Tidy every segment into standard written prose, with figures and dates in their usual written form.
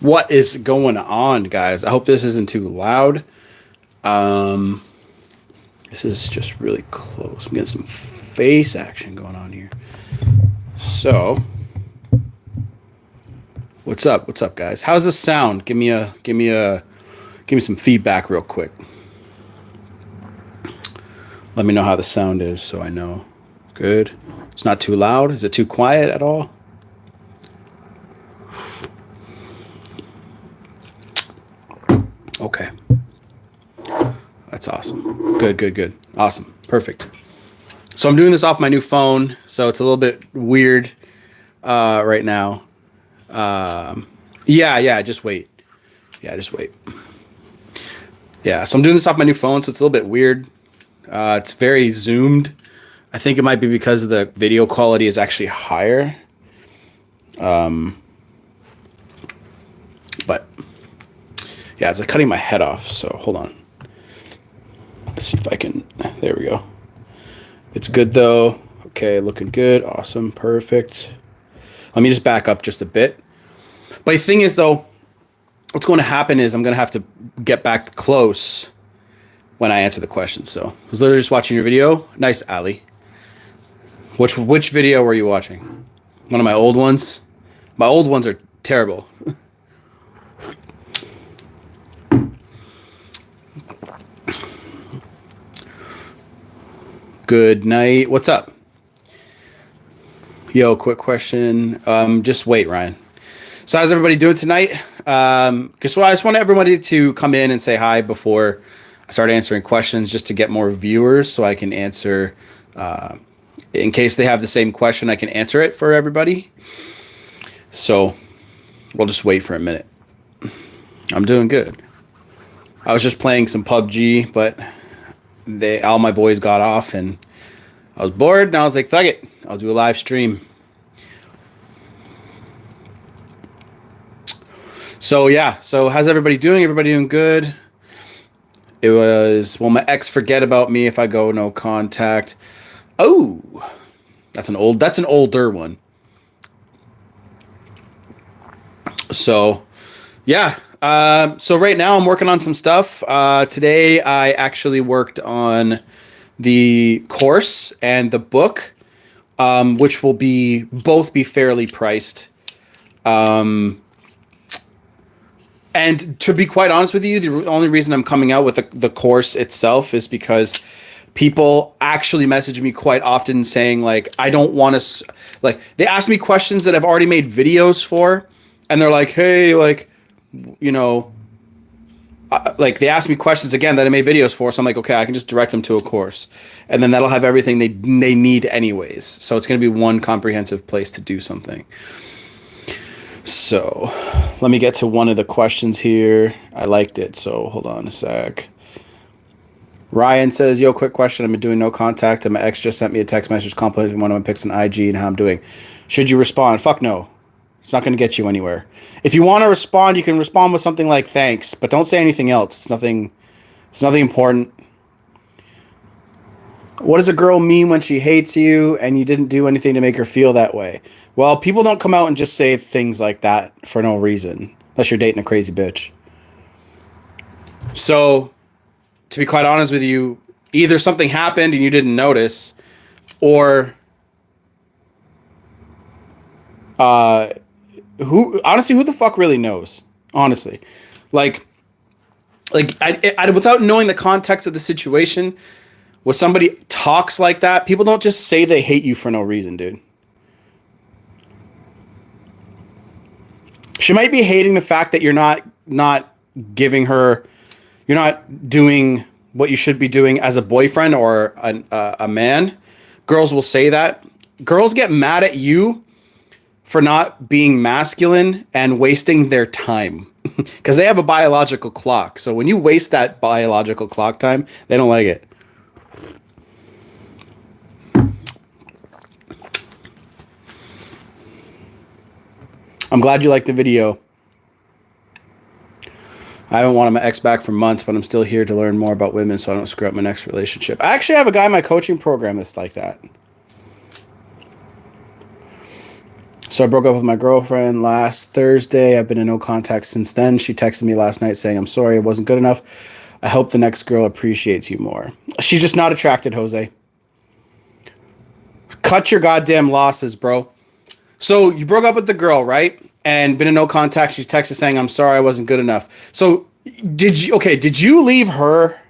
What is going on, guys? I hope this isn't too loud. Um, this is just really close. I'm getting some face action going on here. So, what's up? What's up, guys? How's this sound? Give me some feedback real quick. Let me know how the sound is so I know. Good. It's not too loud. Is it too quiet at all? Okay. That's awesome. Good, good, good. Awesome. Perfect. So I'm doing this off my new phone, so it's a little bit weird right now. Yeah, just wait. Yeah, just wait. Yeah, so I'm doing this off my new phone, so it's a little bit weird. It's very zoomed. I think it might be because the video quality is actually higher. But yeah, it's like cutting my head off, so hold on. Let's see if I can. There we go. It's good though. Okay, looking good. Awesome. Perfect. Let me just back up just a bit. But the thing is, though, what's going to happen is I'm going to have to get back close when I answer the question. So I was literally just watching your video. Nice, Ali. Which video were you watching? One of my old ones? My old ones are terrible. Good night. What's up? Yo, quick question. Just wait, Ryan. So how's everybody doing tonight? Because I just want everybody to come in and say hi before I start answering questions, just to get more viewers, so I can answer. In case they have the same question, I can answer it for everybody. So we'll just wait for a minute. I'm doing good. I was just playing some PUBG, but all my boys got off, and I was bored, and I was like, fuck it, I'll do a live stream. So yeah, so how's everybody doing? Everybody doing good? It was, will my ex forget about me if I go no contact? Oh, that's an older one. So yeah, so right now I'm working on some stuff. Today I actually worked on the course and the book, which will be both be fairly priced. And to be quite honest with you, the only reason I'm coming out with the course itself is because people actually message me quite often saying, like, I don't want to, like, they ask me questions that I've already made videos for, and they're like, hey, like, you know, like, they ask me questions again that I made videos for, so I'm like, okay, I can just direct them to a course, and then that'll have everything they need anyways. So it's going to be one comprehensive place to do something. So let me get to one of the questions here. I liked it, so hold on a sec. Ryan says, yo, quick question. I've been doing no contact, and my ex just sent me a text message complimenting one of my pics on IG and how I'm doing. Should you respond? Fuck no. It's not going to get you anywhere. If you want to respond, you can respond with something like thanks, but don't say anything else. It's nothing important. What does a girl mean when she hates you and you didn't do anything to make her feel that way? Well, people don't come out and just say things like that for no reason, unless you're dating a crazy bitch. So, to be quite honest with you, either something happened and you didn't notice, or who the fuck really knows? Honestly, I without knowing the context of the situation, when somebody talks like that, people don't just say they hate you for no reason, dude. She might be hating the fact that you're not giving her, you're not doing what you should be doing as a boyfriend or a man. Girls will say that. Girls get mad at you for not being masculine and wasting their time because they have a biological clock. So when you waste that biological clock time, they don't like it. I'm glad you liked the video. I haven't wanted my ex back for months, but I'm still here to learn more about women so I don't screw up my next relationship. I actually have a guy in my coaching program that's like that. So I broke up with my girlfriend last Thursday. I've been in no contact since then. She texted me last night saying, I'm sorry, it wasn't good enough. I hope the next girl appreciates you more. She's just not attracted, Jose. Cut your goddamn losses, bro. So you broke up with the girl, right? And been in no contact. She texted saying, I'm sorry, I wasn't good enough. So did you leave her?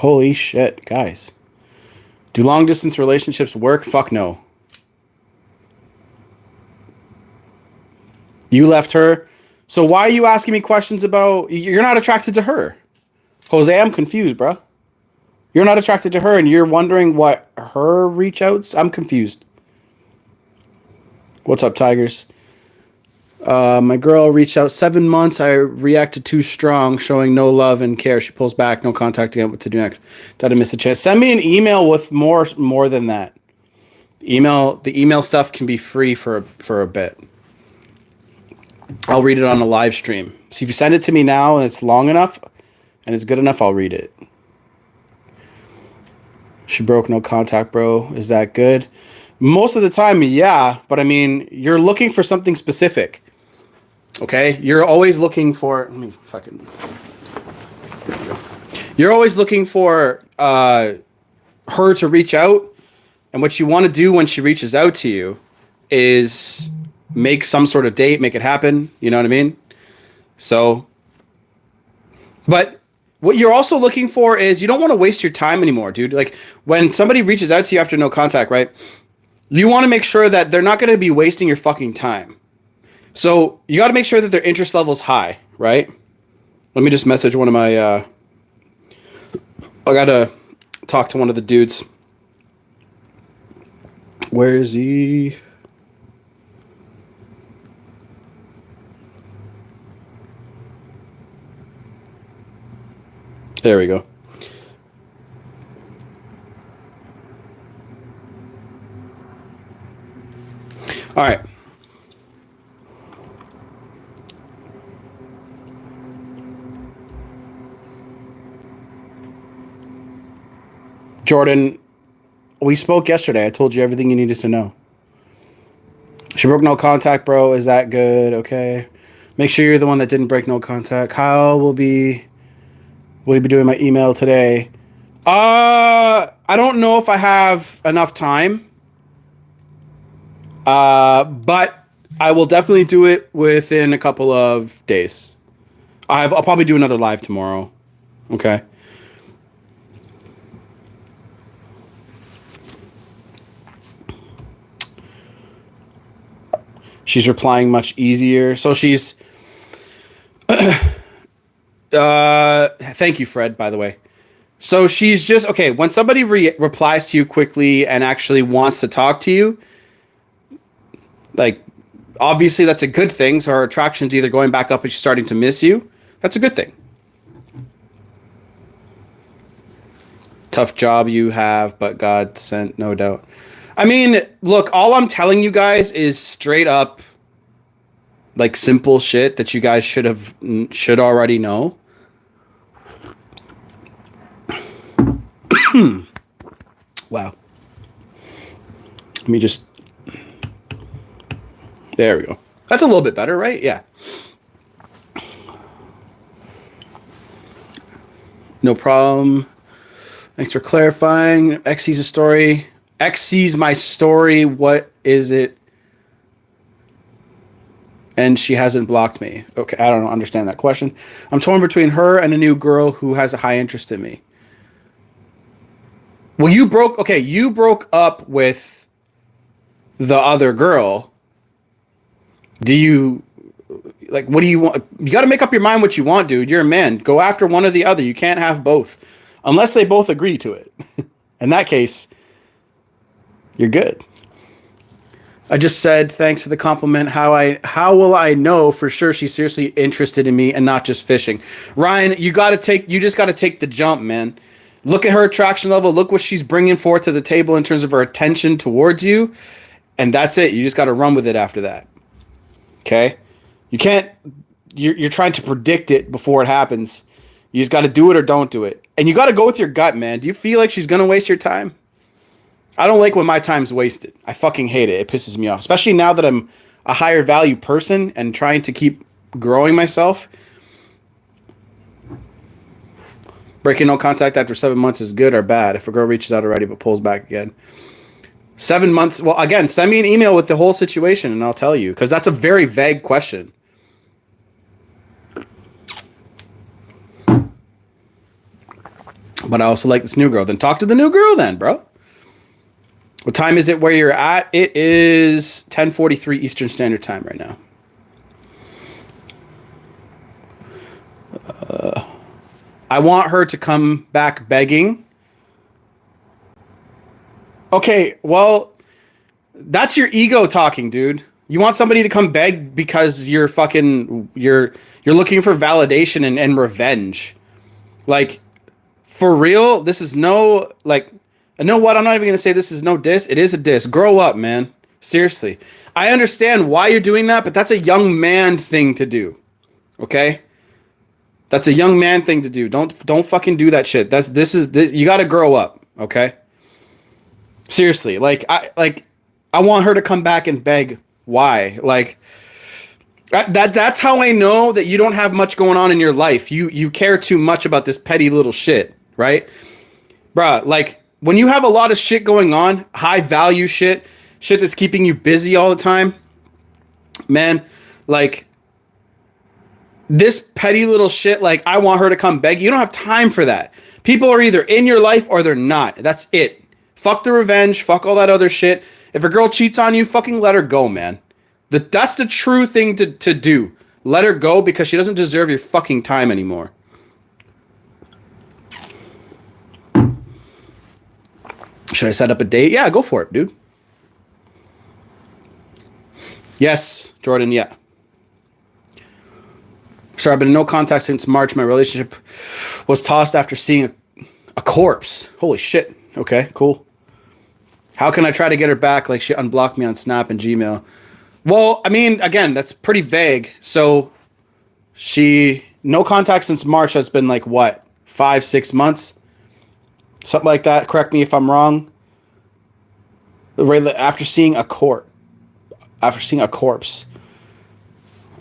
Holy shit, guys. Do long distance relationships work? Fuck no. You left her. So why are you asking me questions about you're not attracted to her? Jose, I'm confused, bro. You're not attracted to her and you're wondering what her reach outs? I'm confused. What's up, Tigers? My girl reached out 7 months. I reacted too strong, showing no love and care. She pulls back, no contact again. What to do next? Did I miss a chance? Send me an email with more than that. The email stuff can be free for a bit. I'll read it on a live stream. So if you send it to me now and it's long enough and it's good enough, I'll read it. She broke, no contact, bro. Is that good? Most of the time, yeah. But I mean, you're looking for something specific. Okay? You're always looking for... Let me fucking... There we go. You're always looking for her to reach out. And what you want to do when she reaches out to you is make some sort of date, make it happen. You know what I mean? So... But... What you're also looking for is you don't want to waste your time anymore, dude. Like when somebody reaches out to you after no contact, right? You want to make sure that they're not going to be wasting your fucking time. So you got to make sure that their interest level's high, right? Let me just message one of my, I got to talk to one of the dudes. Where is he? There we go. All right. Jordan, we spoke yesterday. I told you everything you needed to know. She broke no contact, bro. Is that good? Okay. Make sure you're the one that didn't break no contact. Kyle will be doing my email today. I don't know if I have enough time. But I will definitely do it within a couple of days. I'll probably do another live tomorrow. Okay. She's replying much easier. So she's... thank you, Fred, by the way. So she's just... Okay, when somebody replies to you quickly and actually wants to talk to you, like, obviously that's a good thing. So her attraction's either going back up and she's starting to miss you. That's a good thing. Tough job you have, but God sent, no doubt. I mean, look, all I'm telling you guys is straight up, like, simple shit that you guys should already know. Wow. Let me just... There we go. That's a little bit better, right? Yeah. No problem. Thanks for clarifying. X sees a story. X sees my story. What is it? And she hasn't blocked me. Okay, I don't understand that question. I'm torn between her and a new girl who has a high interest in me. Well, you broke up with the other girl. Do you, like, what do you want? You got to make up your mind what you want, dude. You're a man. Go after one or the other. You can't have both. Unless they both agree to it. In that case, you're good. I just said, thanks for the compliment. How will I know for sure she's seriously interested in me and not just fishing? Ryan, you just got to take the jump, man. Look at her attraction level. Look what she's bringing forth to the table in terms of her attention towards you. And that's it. You just got to run with it after that. Okay? You can't you're trying to predict it before it happens. You just got to do it or don't do it. And you got to go with your gut, man. Do you feel like she's going to waste your time? I don't like when my time's wasted. I fucking hate it. It pisses me off, especially now that I'm a higher value person and trying to keep growing myself. Breaking no contact after 7 months is good or bad if a girl reaches out already but pulls back again. 7 months. Well, again, send me an email with the whole situation and I'll tell you, because that's a very vague question. But I also like this new girl. Then talk to the new girl then, bro. What time is it where you're at? It is 10:43 Eastern Standard Time right now. I want her to come back begging. Okay, well, that's your ego talking, dude. You want somebody to come beg because you're looking for validation and revenge. Like, for real, this is no, like, I know what, I'm not even going to say this is no diss. It is a diss. Grow up, man. Seriously. I understand why you're doing that, but that's a young man thing to do. Okay? That's a young man thing to do. Don't fucking do that shit. This you got to grow up, okay? Seriously. I want her to come back and beg. Why? Like, that's how I know that you don't have much going on in your life. You care too much about this petty little shit, right? Bruh, like, when you have a lot of shit going on, high value shit that's keeping you busy all the time, man, like, this petty little shit, like, I want her to come beg you don't have time for that. People are either in your life or they're not. That's it. Fuck the revenge. Fuck all that other shit. If a girl cheats on you, fucking let her go, man. That's the true thing to do. Let her go because she doesn't deserve your fucking time anymore. Should I set up a date? Yeah, go for it, dude. Yes, Jordan, yeah. Sorry, I've been in no contact since March. My relationship was tossed after seeing a corpse. Holy shit. Okay, cool. How can I try to get her back? Like, she unblocked me on Snap and Gmail. Well, I mean, again, that's pretty vague. So, no contact since March. That's been like, what, 5-6 months? Something like that. Correct me if I'm wrong. After seeing a corpse.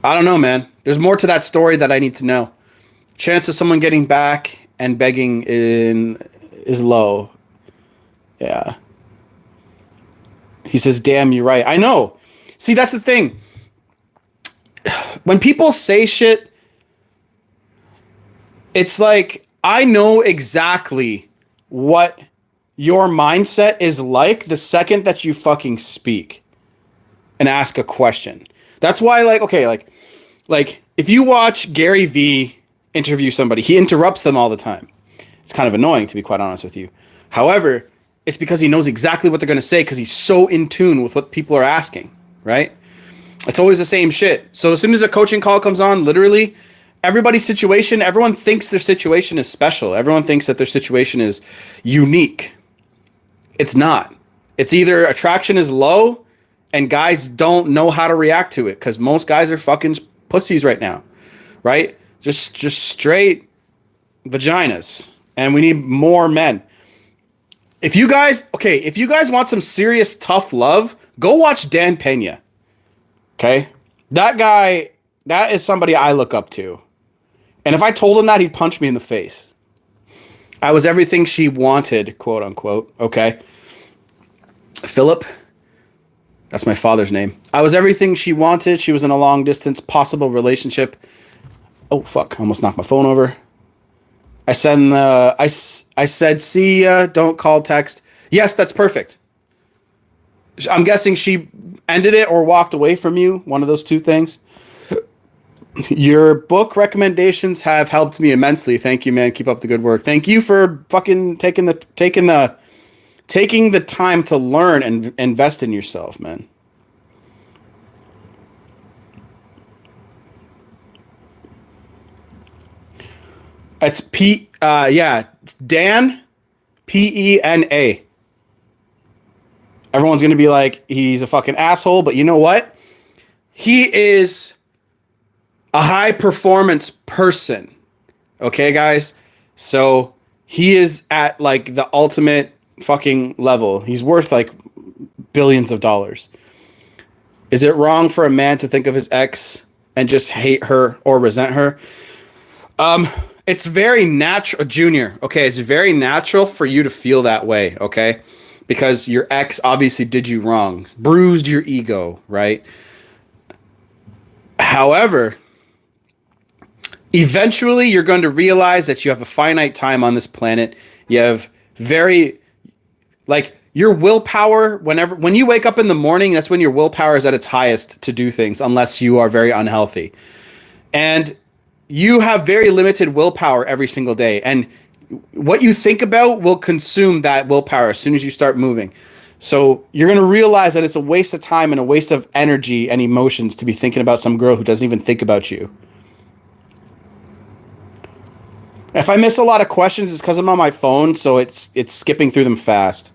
I don't know, man. There's more to that story that I need to know. Chance of someone getting back and begging is low. Yeah. He says, damn, you're right. I know. See, that's the thing. When people say shit, it's like, I know exactly what your mindset is like the second that you fucking speak and ask a question. That's why, like, okay, like if you watch Gary Vee interview somebody, he interrupts them all the time. It's kind of annoying, to be quite honest with you. However, it's because he knows exactly what they're going to say because he's so in tune with what people are asking, right? It's always the same shit. So as soon as a coaching call comes on, literally, everybody's situation, everyone thinks their situation is special. Everyone thinks that their situation is unique. It's not. It's either attraction is low and guys don't know how to react to it because most guys are fucking pussies right now, right? Just straight vaginas. And we need more men. If you guys want some serious tough love, go watch Dan Pena. Okay? That guy, that is somebody I look up to. And if I told him that, he'd punch me in the face. I was everything she wanted, quote unquote. Okay? Philip, that's my father's name. I was everything she wanted. She was in a long distance possible relationship. Oh, fuck. I almost knocked my phone over. I said, see ya, don't call, text. Yes, that's perfect. I'm guessing she ended it or walked away from you. One of those two things. Your book recommendations have helped me immensely. Thank you, man. Keep up the good work. Thank you for fucking taking the time to learn and invest in yourself, man. It's it's Dan, Pena. Everyone's going to be like, he's a fucking asshole, but you know what? He is a high performance person. Okay, guys? So he is at like the ultimate fucking level. He's worth like billions of dollars. Is it wrong for a man to think of his ex and just hate her or resent her? It's very natural, Junior. Okay, it's very natural for you to feel that way, okay? Because your ex obviously did you wrong, bruised your ego, right? However, eventually you're going to realize that you have a finite time on this planet. You have very like your willpower when you wake up in the morning, that's when your willpower is at its highest to do things unless you are very unhealthy. And you have very limited willpower every single day, and what you think about will consume that willpower as soon as you start moving. So you're going to realize that it's a waste of time and a waste of energy and emotions to be thinking about some girl who doesn't even think about you. If I miss a lot of questions, it's because I'm on my phone, so it's skipping through them fast.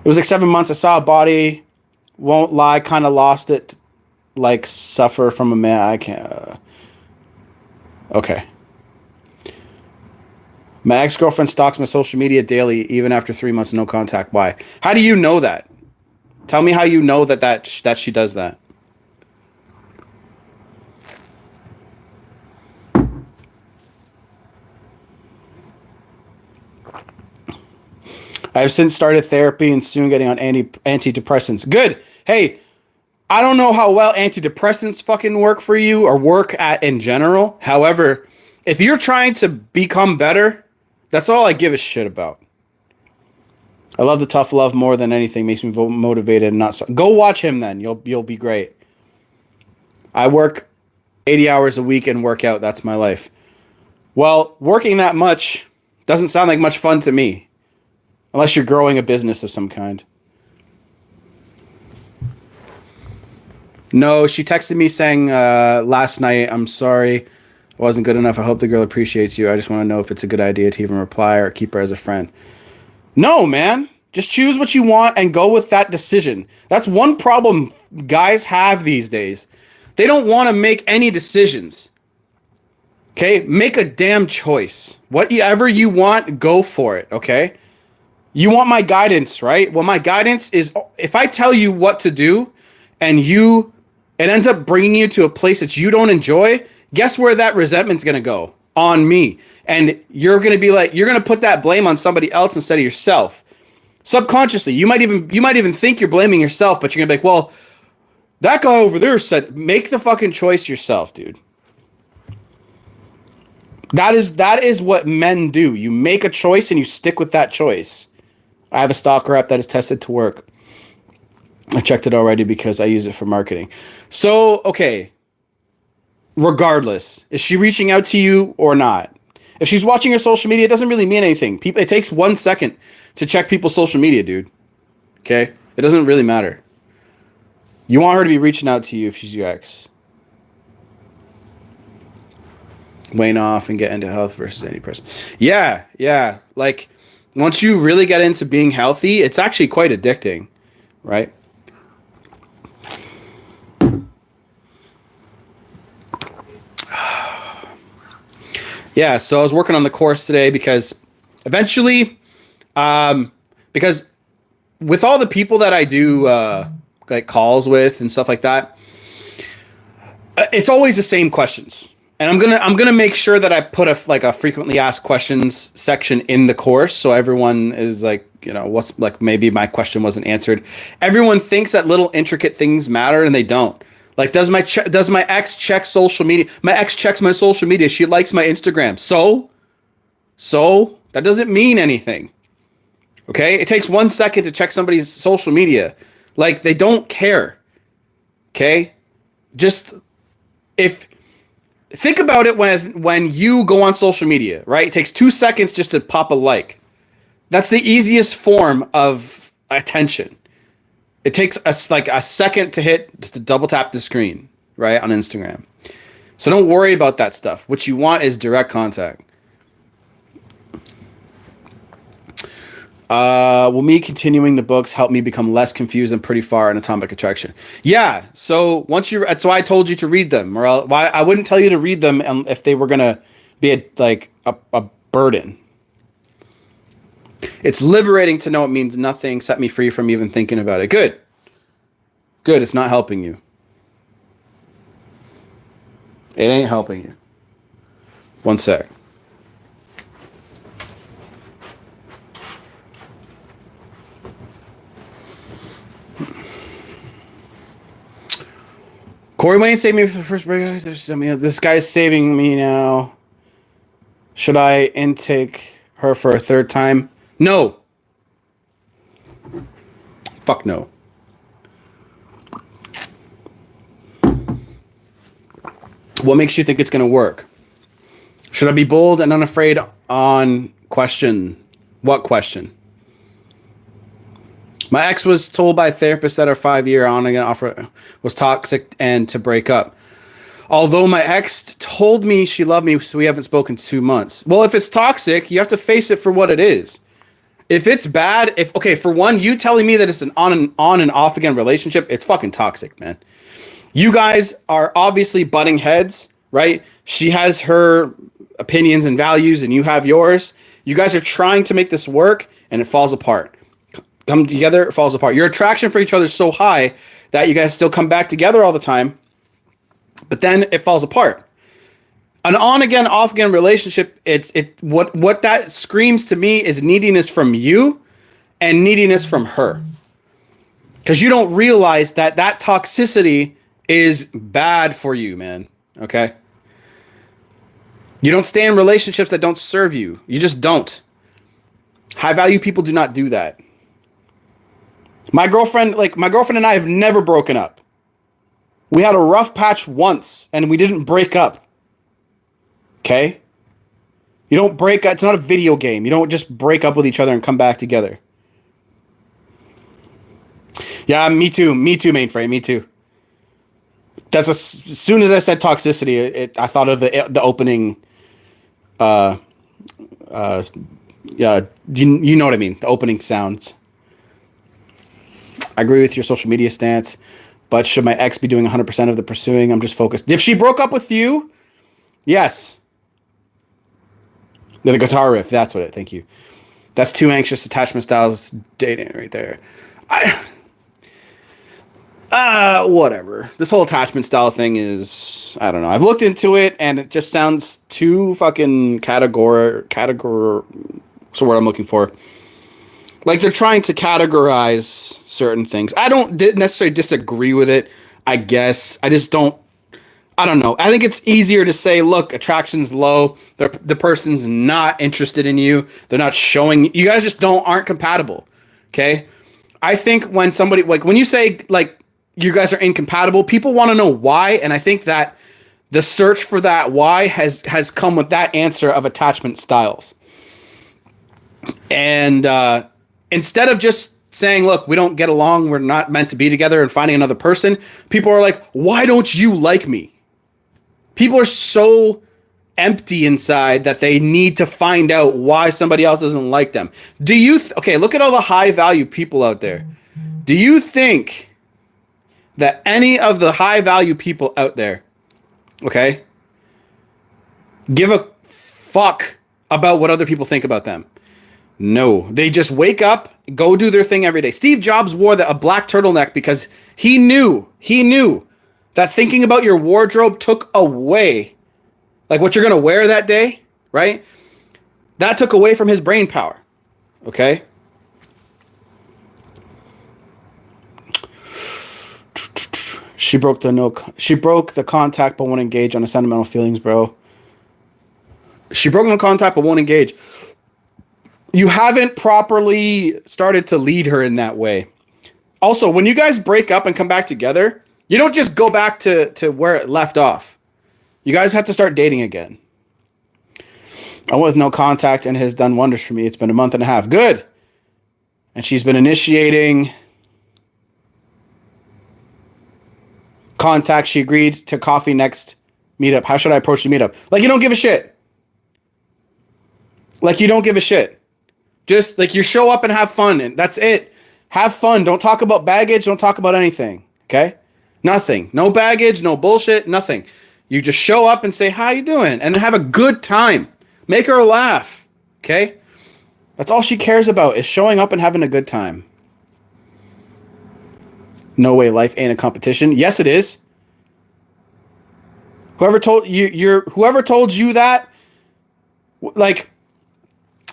It was like 7 months. I saw a body. Won't lie, kind of lost it. Like suffer from a man. I can't. Okay. My ex-girlfriend stalks my social media daily, even after 3 months of no contact. Why? How do you know that? Tell me how you know that she does that. I have since started therapy and soon getting on antidepressants. Good. Hey, I don't know how well antidepressants fucking work for you or work at in general. However, if you're trying to become better, that's all I give a shit about. I love the tough love more than anything. Makes me motivated and not so. Go watch him then. You'll be great. I work 80 hours a week and work out. That's my life. Well, working that much doesn't sound like much fun to me. Unless you're growing a business of some kind. No, she texted me saying last night, I'm sorry, I wasn't good enough. I hope the girl appreciates you. I just want to know if it's a good idea to even reply or keep her as a friend. No, man. Just choose what you want and go with that decision. That's one problem guys have these days. They don't want to make any decisions. Okay? Make a damn choice. Whatever you want, go for it. Okay? You want my guidance, right? Well, my guidance is if I tell you what to do and it ends up bringing you to a place that you don't enjoy, guess where that resentment's going to go? On me. And you're going to be like, you're going to put that blame on somebody else instead of yourself. Subconsciously, you might even think you're blaming yourself, but you're going to be like, well, that guy over there said, make the fucking choice yourself, dude. That is what men do. You make a choice and you stick with that choice. I have a stalker app that is tested to work. I checked it already because I use it for marketing. So, okay. Regardless, is she reaching out to you or not? If she's watching your social media, it doesn't really mean anything. It takes 1 second to check people's social media, dude. Okay? It doesn't really matter. You want her to be reaching out to you if she's your ex. Wane off and get into health versus any person. Yeah. Like, once you really get into being healthy, it's actually quite addicting, right? Yeah, so I was working on the course today because eventually, because with all the people that I do like calls with and stuff like that, it's always the same questions. And I'm gonna make sure that I put a frequently asked questions section in the course, so everyone is like, what's like maybe my question wasn't answered. Everyone thinks that little intricate things matter, and they don't. Like, does my ex check social media? My ex checks my social media. She likes my Instagram. So that doesn't mean anything. Okay, it takes 1 second to check somebody's social media. Like, they don't care. Okay, just think about it when you go on social media, right? It takes 2 seconds just to pop a like. That's the easiest form of attention. It takes a second to double tap the screen, right, on Instagram. So don't worry about that stuff. What you want is direct contact. Will me continuing the books help me become less confused and pretty far in Atomic Attraction? Yeah. So that's why I told you to read them, or why I wouldn't tell you to read them if they were gonna be a burden. It's liberating to know it means nothing. Set me free from even thinking about it. Good. Good. It's not helping you. It ain't helping you. One sec. Corey Wayne saved me for the first break. This guy's saving me now. Should I intake her for a third time? No. Fuck no. What makes you think it's going to work? Should I be bold and unafraid on question? What question? My ex was told by a therapist that our 5-year on again offer was toxic and to break up. Although my ex told me she loved me, so we haven't spoken 2 months. Well, if it's toxic, you have to face it for what it is. If it's bad, for one, you telling me that it's an on and off again relationship, it's fucking toxic, man. You guys are obviously butting heads, right? She has her opinions and values, and you have yours. You guys are trying to make this work, and it falls apart. Come together, it falls apart. Your attraction for each other is so high that you guys still come back together all the time, but then it falls apart. An on again, off again relationship, what that screams to me is neediness from you and neediness from her. Because you don't realize that toxicity is bad for you, man. Okay? You don't stay in relationships that don't serve you. You just don't. High value people do not do that. My girlfriend and I have never broken up. We had a rough patch once and we didn't break up. Okay? You don't break up. It's not a video game. You don't just break up with each other and come back together. Yeah, me too. Me too, mainframe. Me too. As soon as I said toxicity, I thought of the opening. Yeah, you know what I mean. The opening sounds. I agree with your social media stance, but should my ex be doing 100% of the pursuing? I'm just focused. If she broke up with you, yes. The guitar riff, that's what it. Thank you. That's two anxious attachment styles dating right there. Whatever. This whole attachment style thing is, I don't know. I've looked into it and it just sounds too fucking categor. What's the word I'm looking for? Like they're trying to categorize certain things. I don't necessarily disagree with it, I guess. I just don't, I don't know. I think it's easier to say, look, attraction's low. The person's not interested in you. They're not showing, you guys just aren't compatible. Okay? I think when somebody, like when you say like you guys are incompatible, people want to know why. And I think that the search for that why has come with that answer of attachment styles. And, instead of just saying, look, we don't get along, we're not meant to be together, and finding another person, people are like, why don't you like me? People are so empty inside that they need to find out why somebody else doesn't like them. Do you... okay, look at all the high-value people out there. Do you think that any of the high-value people out there, okay, give a fuck about what other people think about them? No, they just wake up, go do their thing every day. Steve Jobs wore a black turtleneck because he knew that thinking about your wardrobe took away, like what you're going to wear that day, right? That took away from his brain power. Okay? She broke the contact but won't engage on the sentimental feelings, bro. She broke no contact but won't engage. You haven't properly started to lead her in that way. Also, when you guys break up and come back together, you don't just go back to where it left off. You guys have to start dating again. I went with no contact and it has done wonders for me. It's been a month and a half. Good. And she's been initiating contact. She agreed to coffee next meetup. How should I approach the meetup? Like you don't give a shit. Like you don't give a shit. Just like you show up and have fun, and that's it. Have fun. Don't talk about baggage. Don't talk about anything. Okay? Nothing. No baggage, no bullshit, nothing. You just show up and say, how you doing? And have a good time. Make her laugh. Okay? That's all she cares about is showing up and having a good time. No way life ain't a competition. Yes, it is. Whoever told you that, like,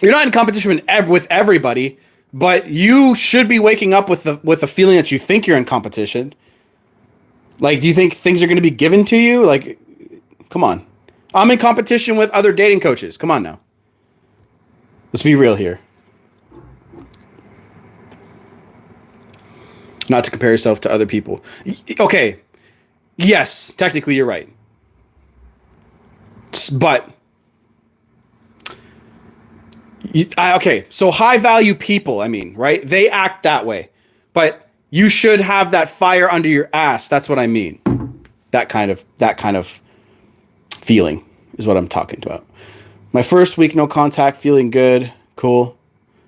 you're not in competition with everybody, but you should be waking up with the feeling that you think you're in competition. Like, do you think things are going to be given to you? Like, come on. I'm in competition with other dating coaches. Come on now. Let's be real here. Not to compare yourself to other people. Okay. Yes, technically you're right. But okay, so high value people, I mean, right? They act that way. But you should have that fire under your ass. That's what I mean. That kind of feeling is what I'm talking about. My first week no contact, feeling good. Cool.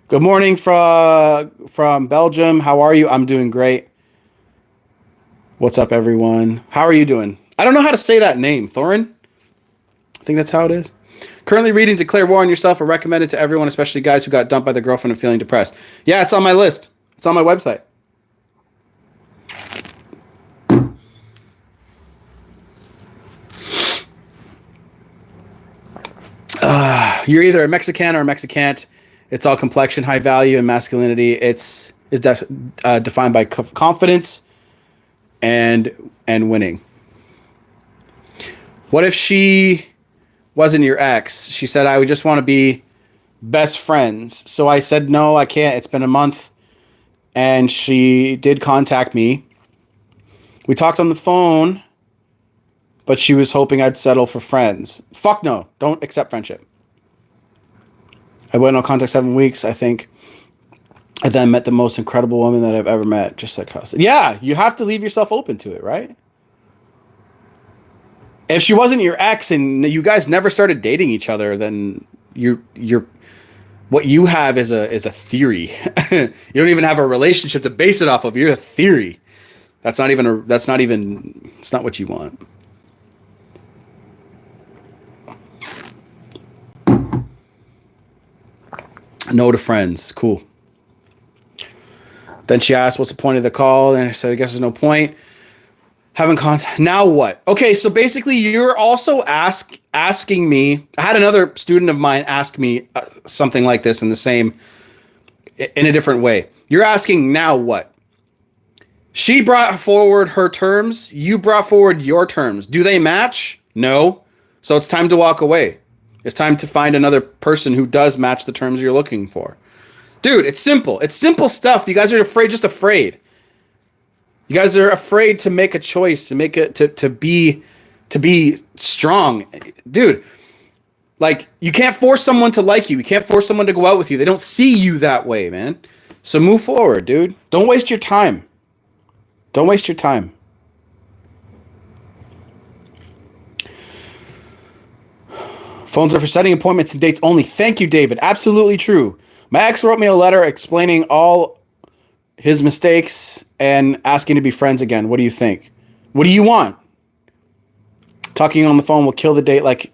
Good morning from Belgium. How are you? I'm doing great. What's up, everyone? How are you doing? I don't know how to say that name. Thorin? I think that's how it is. Currently reading Declare War on Yourself. I recommend it to everyone, especially guys who got dumped by their girlfriend and feeling depressed. Yeah, it's on my list. It's on my website. You're either a Mexican or a Mexicant. It's all complexion, high value, and masculinity. It's defined by confidence and winning. What if she wasn't your ex? She said, I would just want to be best friends. So I said, no, I can't. It's been a month. And she did contact me. We talked on the phone, but she was hoping I'd settle for friends. Fuck no. Don't accept friendship. I went on contact 7 weeks, I think. I then met the most incredible woman that I've ever met, just like us. Yeah, you have to leave yourself open to it, right? If she wasn't your ex and you guys never started dating each other, then you're what you have is a theory. You don't even have a relationship to base it off of. You're a theory. It's not what you want. No to friends. Cool. Then she asked, what's the point of the call? And I said, I guess there's no point. Having contact. Now what? Okay, so basically you're also asking me. I had another student of mine ask me something like this in a different way. You're asking now what? She brought forward her terms. You brought forward your terms. Do they match? No. So it's time to walk away. It's time to find another person who does match the terms you're looking for. Dude, it's simple. It's simple stuff. You guys are afraid. You guys are afraid to make a choice, to make it to be strong. Dude, like, you can't force someone to like you. You can't force someone to go out with you. They don't see you that way, man. So move forward, dude. Don't waste your time. Don't waste your time. Phones are for setting appointments and dates only. Thank you, David. Absolutely true. My ex wrote me a letter explaining all his mistakes and asking to be friends again. What do you think? What do you want? Talking on the phone will kill the date like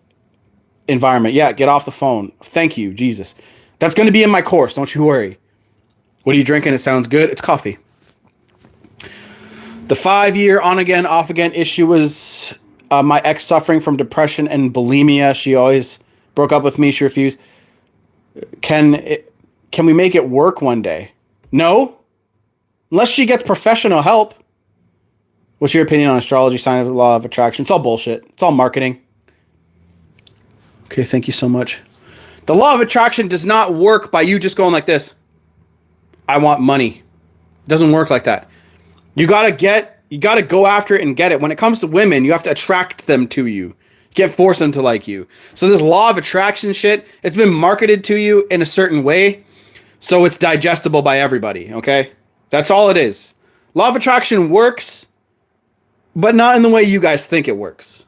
environment. Yeah, get off the phone. Thank you, Jesus. That's going to be in my course. Don't you worry. What are you drinking? It sounds good. It's coffee. The 5-year on again, off again issue was my ex suffering from depression and bulimia. She always broke up with me. She refused. Can we make it work one day? No. Unless she gets professional help. What's your opinion on astrology, sign of the law of attraction? It's all bullshit. It's all marketing. Okay, thank you so much. The law of attraction does not work by you just going like this. I want money. It doesn't work like that. You gotta go after it and get it. When it comes to women, you have to attract them to you. You can't force them to like you. So this law of attraction shit, it's been marketed to you in a certain way, so it's digestible by everybody, okay? That's all it is. Law of attraction works, but not in the way you guys think it works.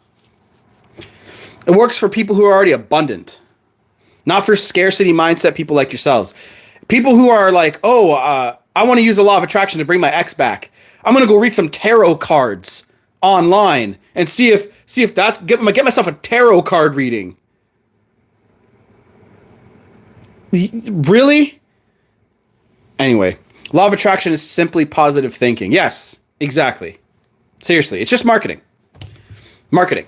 It works for people who are already abundant, not for scarcity mindset people like yourselves. People who are like, oh, I want to use the law of attraction to bring my ex back. I'm gonna go read some tarot cards online and see if that's get myself a tarot card reading. Really? Anyway, law of attraction is simply positive thinking. Yes, exactly. Seriously, it's just marketing. Marketing.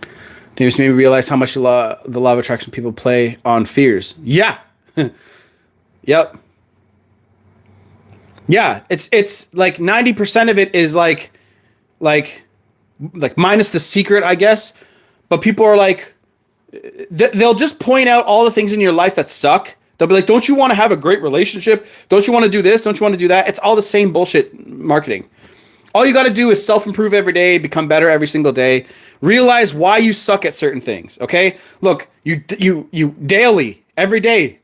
It just made me realize how much the law of attraction people play on fears. Yeah. Yep. Yeah, it's like 90% of it is like minus the secret, I guess. But people are like, they'll just point out all the things in your life that suck. They'll be like, don't you want to have a great relationship? Don't you want to do this? Don't you want to do that? It's all the same bullshit marketing. All you got to do is self-improve every day, become better every single day. Realize why you suck at certain things, okay? Look, you daily, every day,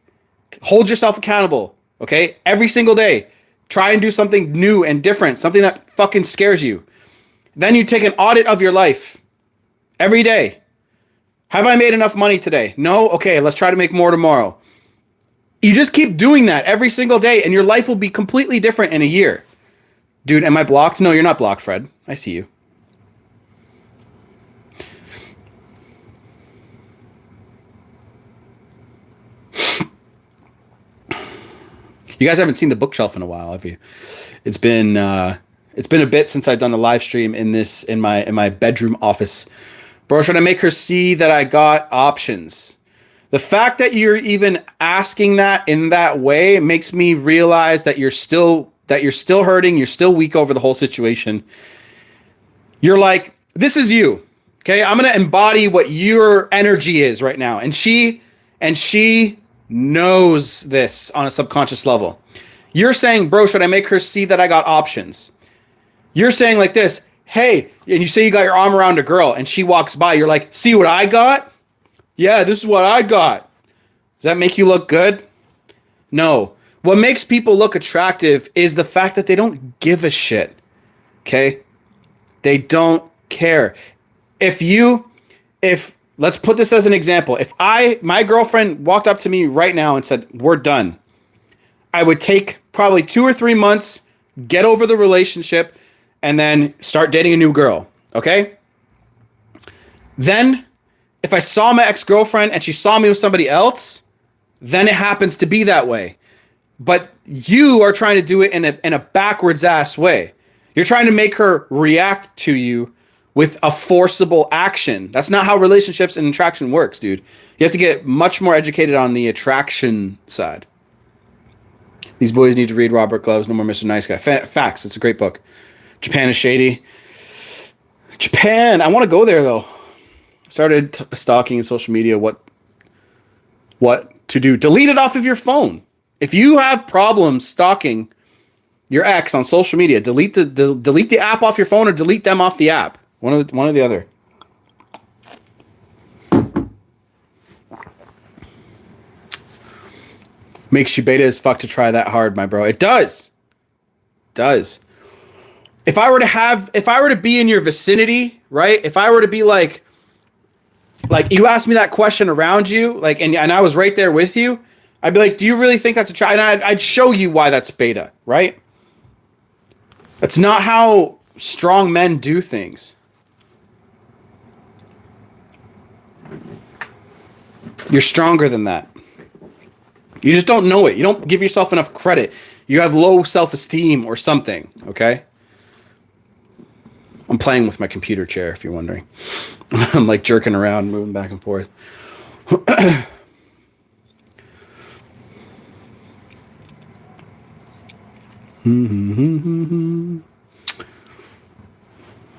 hold yourself accountable, okay? Every single day. Try and do something new and different, something that fucking scares you. Then you take an audit of your life every day. Have I made enough money today? No? Okay, let's try to make more tomorrow. You just keep doing that every single day, and your life will be completely different in a year. Dude, am I blocked? No, you're not blocked, Fred. I see you. You guys haven't seen the bookshelf in a while, have you? It's been a bit since I've done a live stream in my bedroom office. Bro, should I make her see that I got options? The fact that you're even asking that in that way makes me realize that you're still hurting, you're still weak over the whole situation. You're like, this is you. Okay? I'm going to embody what your energy is right now. And she knows this on a subconscious level. You're saying, bro, should I make her see that I got options? You're saying like this, hey, and you say you got your arm around a girl and she walks by. You're like, see what I got? Yeah, this is what I got. Does that make you look good? No. What makes people look attractive is the fact that they don't give a shit. Okay? They don't care. If let's put this as an example. If my girlfriend walked up to me right now and said, we're done, I would take probably 2 or 3 months, get over the relationship, and then start dating a new girl. Okay? Then, if I saw my ex-girlfriend and she saw me with somebody else, then it happens to be that way. But you are trying to do it in a backwards ass way. You're trying to make her react to you with a forcible action. That's not how relationships and attraction works, dude. You have to get much more educated on the attraction side. These boys need to read Robert Gloves, No More Mr. Nice Guy. Facts. It's a great book. Japan is shady. Japan. I want to go there, though. Started stalking in social media what to do. Delete it off of your phone. If you have problems stalking your ex on social media, delete the app off your phone or delete them off the app. One or the other. Makes you beta as fuck to try that hard, my bro. It does. If I were to be in your vicinity, right? If I were to be like you asked me that question around you, like, and I was right there with you, I'd be like, do you really think that's a try? And I'd show you why that's beta, right? That's not how strong men do things. You're stronger than that. You just don't know it. You don't give yourself enough credit. You have low self-esteem or something, okay? I'm playing with my computer chair, if you're wondering. I'm like jerking around, moving back and forth. I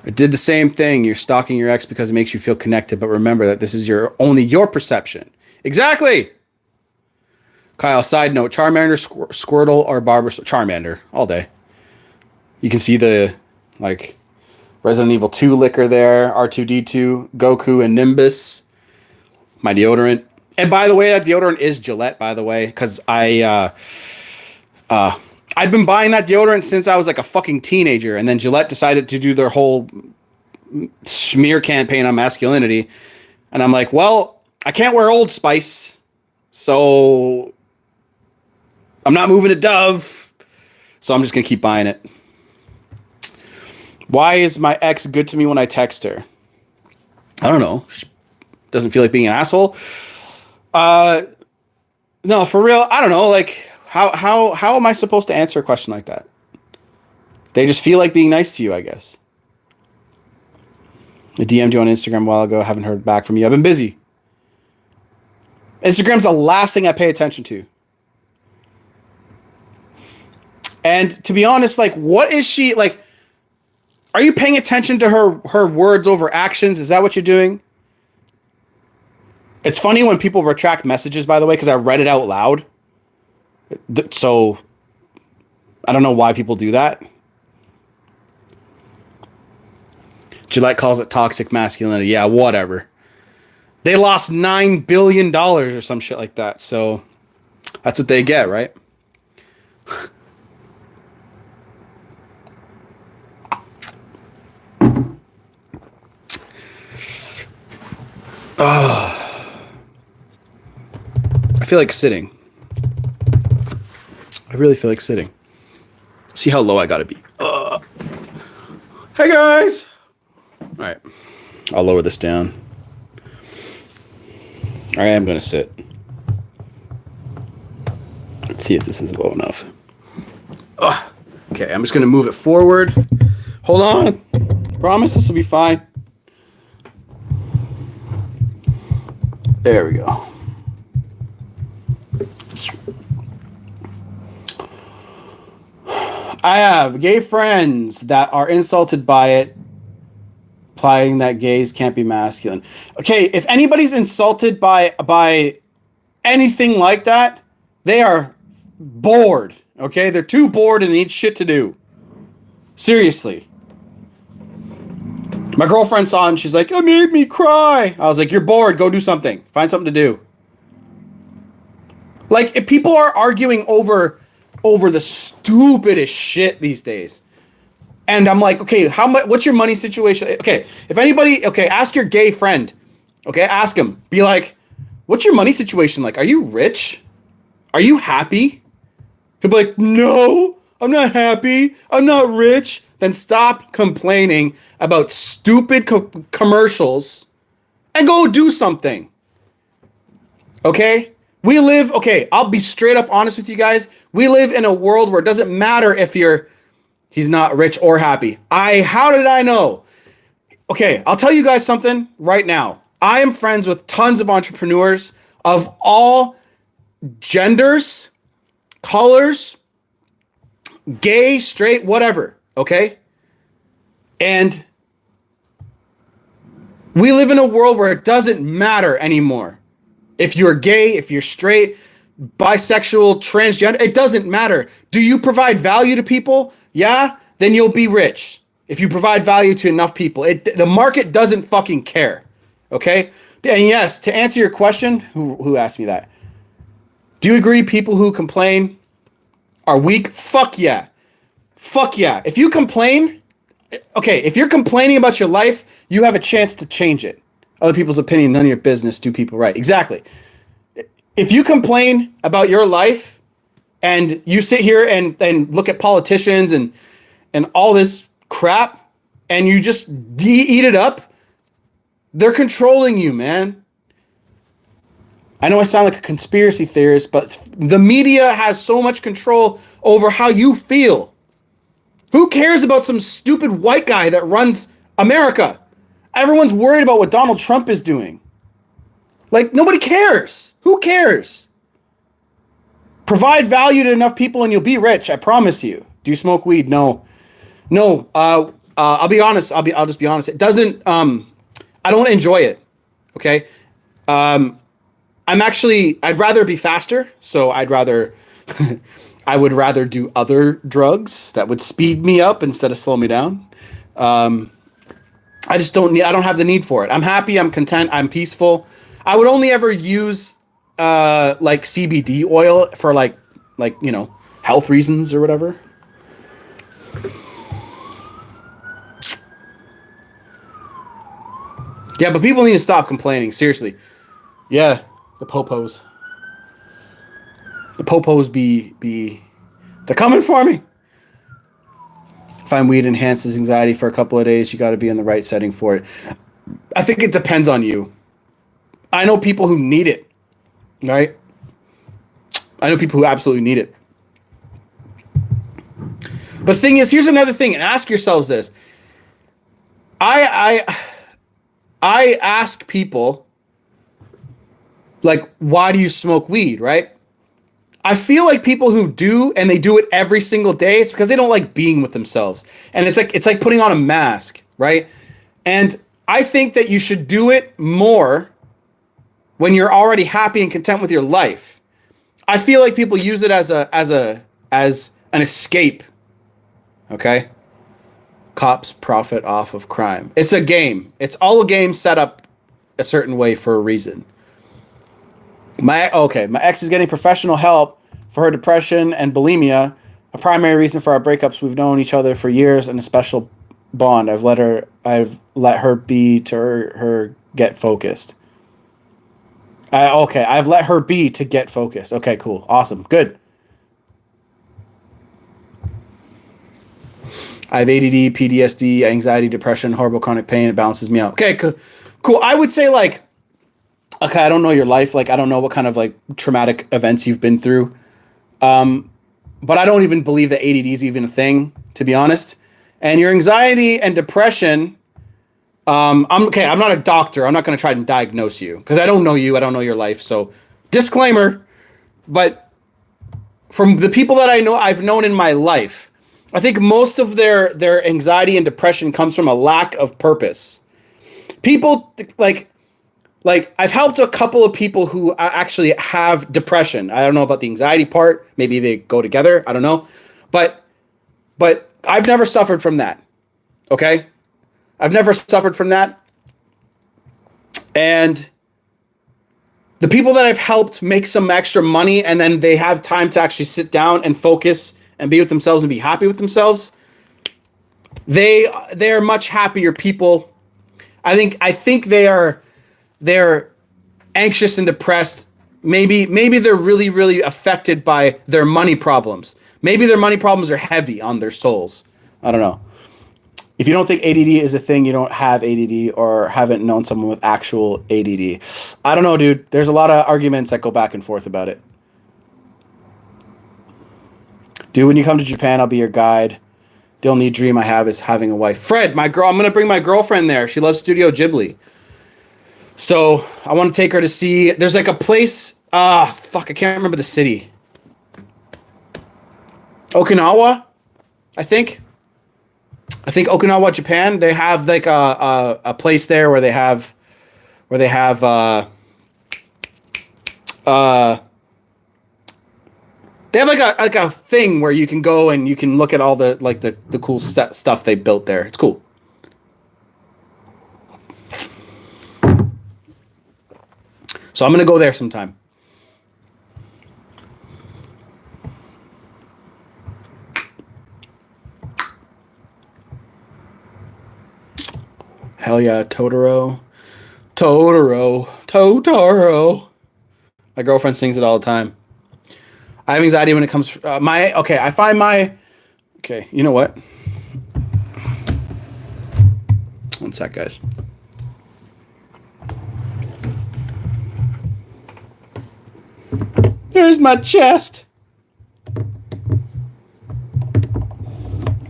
did the same thing. You're stalking your ex because it makes you feel connected, but remember that this is only your perception. Exactly. Kyle, side note, Charmander, Squirtle, or Bulbasaur? Charmander, all day. You can see the, like, Resident Evil 2 liquor there, R2-D2, Goku, and Nimbus. My deodorant. And by the way, that deodorant is Gillette, by the way, because I've been buying that deodorant since I was like a fucking teenager, and then Gillette decided to do their whole smear campaign on masculinity, and I'm like, well, I can't wear Old Spice, So I'm not moving to Dove. So I'm just going to keep buying it. Why is my ex good to me when I text her? I don't know. She doesn't feel like being an asshole. No, for real. I don't know. Like, how am I supposed to answer a question like that? They just feel like being nice to you, I guess. I DM'd you on Instagram a while ago. Haven't heard back from you. I've been busy. Instagram's the last thing I pay attention to. And to be honest, like, what is she like? Are you paying attention to her words over actions? Is that what you're doing? It's funny when people retract messages, by the way, because I read it out loud. So I don't know why people do that. Gillette calls it toxic masculinity. Yeah, whatever. They lost $9 billion or some shit like that. So that's what they get, right? I feel like sitting. I really feel like sitting. See how low I gotta be. Hey guys! Alright. I'll lower this down. I am gonna sit. Let's see if this is low enough. Okay, I'm just gonna move it forward. Hold on. Promise this will be fine. There we go. I have gay friends that are insulted by it, implying that gays can't be masculine. Okay, if anybody's insulted by anything like that, they are bored. Okay, they're too bored and need shit to do. Seriously. My girlfriend saw it and she's like, "It made me cry." I was like, "You're bored. Go do something. Find something to do." Like, if people are arguing over the stupidest shit these days. And I'm like, okay, how much? What's your money situation? Okay, if anybody, okay, ask your gay friend. Okay, ask him. Be like, what's your money situation like? Are you rich? Are you happy? He'll be like, no, I'm not happy. I'm not rich. Then stop complaining about stupid commercials and go do something. Okay? We live, okay, I'll be straight up honest with you guys. We live in a world where it doesn't matter if he's not rich or happy. How did I know? Okay, I'll tell you guys something right now. I am friends with tons of entrepreneurs of all genders, colors, gay, straight, whatever, okay? And we live in a world where it doesn't matter anymore. If you're gay, if you're straight, bisexual, transgender, it doesn't matter. Do you provide value to people? Yeah, then you'll be rich. If you provide value to enough people. The market doesn't fucking care. Okay? And yes, to answer your question, who asked me that? Do you agree people who complain are weak? Fuck yeah. Fuck yeah. If you complain, okay, if you're complaining about your life, you have a chance to change it. Other people's opinion, none of your business, do people right. Exactly. If you complain about your life and you sit here and look at politicians and all this crap and you just eat it up, they're controlling you, man. I know I sound like a conspiracy theorist, but the media has so much control over how you feel. Who cares about some stupid white guy that runs America? Everyone's worried about what Donald Trump is doing. Like, nobody cares. Who cares? Provide value to enough people and you'll be rich. I promise you. Do you smoke weed? No. I'll be honest. I'll just be honest. It doesn't, I don't enjoy it. Okay. I'd rather be faster. So I would rather do other drugs that would speed me up instead of slow me down. I don't have the need for it. I'm happy. I'm content. I'm peaceful. I would only ever use, like CBD oil for like, health reasons or whatever. Yeah, but people need to stop complaining. Seriously. Yeah, the popos. The popos they're coming for me. Find weed enhances anxiety for a couple of days. You got to be in the right setting for it. I think it depends on you. I know people who need it, right? I know people who absolutely need it. But the thing is, here's another thing, and ask yourselves this. I ask people, like, why do you smoke weed, right? I feel like people who do, and they do it every single day, it's because they don't like being with themselves. And it's like putting on a mask, right? And I think that you should do it more when you're already happy and content with your life. I feel like people use it as an escape. Okay? Cops profit off of crime. It's a game. It's all a game set up a certain way for a reason. My ex is getting professional help for her depression and bulimia, a primary reason for our breakups. We've known each other for years and a special bond. I've let her be to her get focused. I've let her be to get focused. Okay, cool. Awesome. Good. I have ADD, PTSD, anxiety, depression, horrible chronic pain. It balances me out. Okay, cool. I would say, like, okay, I don't know your life. Like, I don't know what kind of, like, traumatic events you've been through. But I don't even believe that ADD is even a thing, to be honest. And your anxiety and depression, I'm not a doctor. I'm not going to try and diagnose you because I don't know you. I don't know your life. So, disclaimer. But from the people that I've known in my life, I think most of their anxiety and depression comes from a lack of purpose. People like I've helped a couple of people who actually have depression. I don't know about the anxiety part. Maybe they go together. I don't know. But I've never suffered from that. Okay? I've never suffered from that. And the people that I've helped make some extra money and then they have time to actually sit down and focus and be with themselves and be happy with themselves, they're much happier people. I think they're anxious and depressed. Maybe they're really, really affected by their money problems. Maybe their money problems are heavy on their souls. I don't know. If you don't think ADD is a thing, you don't have ADD or haven't known someone with actual ADD. I don't know, dude. There's a lot of arguments that go back and forth about it. Dude, when you come to Japan, I'll be your guide. The only dream I have is having a wife. Fred, my girl, I'm going to bring my girlfriend there. She loves Studio Ghibli. So I want to take her to see, there's like a place, I can't remember the city. Okinawa, I think Okinawa, Japan. They have like a place there where they have they have like a thing where you can go and you can look at all the cool stuff they built there. It's cool. So I'm gonna go there sometime. Hell yeah, Totoro. My girlfriend sings it all the time. I have anxiety when it comes you know what? One sec, guys. There's my chest.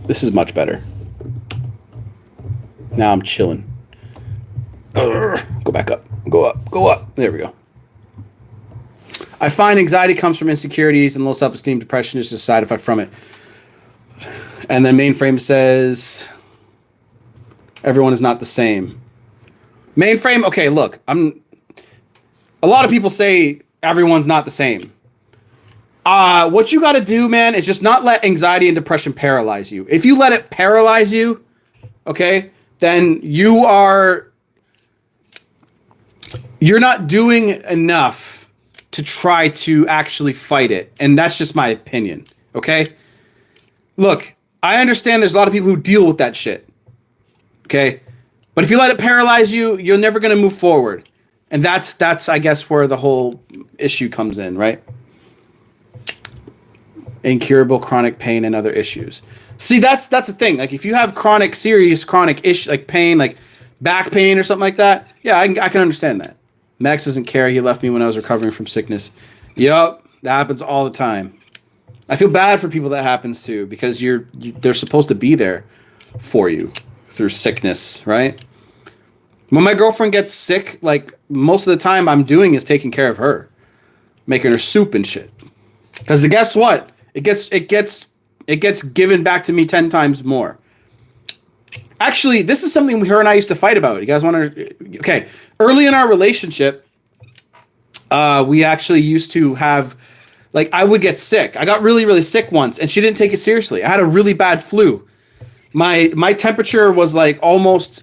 This is much better. Now I'm chilling. Go back up. Go up. There we go. I find anxiety comes from insecurities and low self-esteem. Depression is just a side effect from it. And then Mainframe says, everyone is not the same. Mainframe, okay, look, a lot of people say everyone's not the same. What you got to do, man, is just not let anxiety and depression paralyze you. If you let it paralyze you, okay, then you're not doing enough to try to actually fight it. And that's just my opinion, okay? Look, I understand there's a lot of people who deal with that shit, okay? But if you let it paralyze you, you're never going to move forward. And that's I guess, where the whole issue comes in, right? incurable chronic pain and other issues. See, that's the thing. Like if you have serious chronic issue, like pain, like back pain or something like that, yeah, I can understand that. Max doesn't care. He left me when I was recovering from sickness. Yup, that happens all the time. I feel bad for people that happens to, because they're supposed to be there for you through sickness, right? When my girlfriend gets sick, like most of the time I'm doing is taking care of her, making her soup and shit. Because guess what? It gets given back to me 10 times more. Actually, this is something her and I used to fight about. You guys want to? Okay, early in our relationship, we actually used to have, like, I would get sick. I got really, really sick once, and she didn't take it seriously. I had a really bad flu. My temperature was like almost.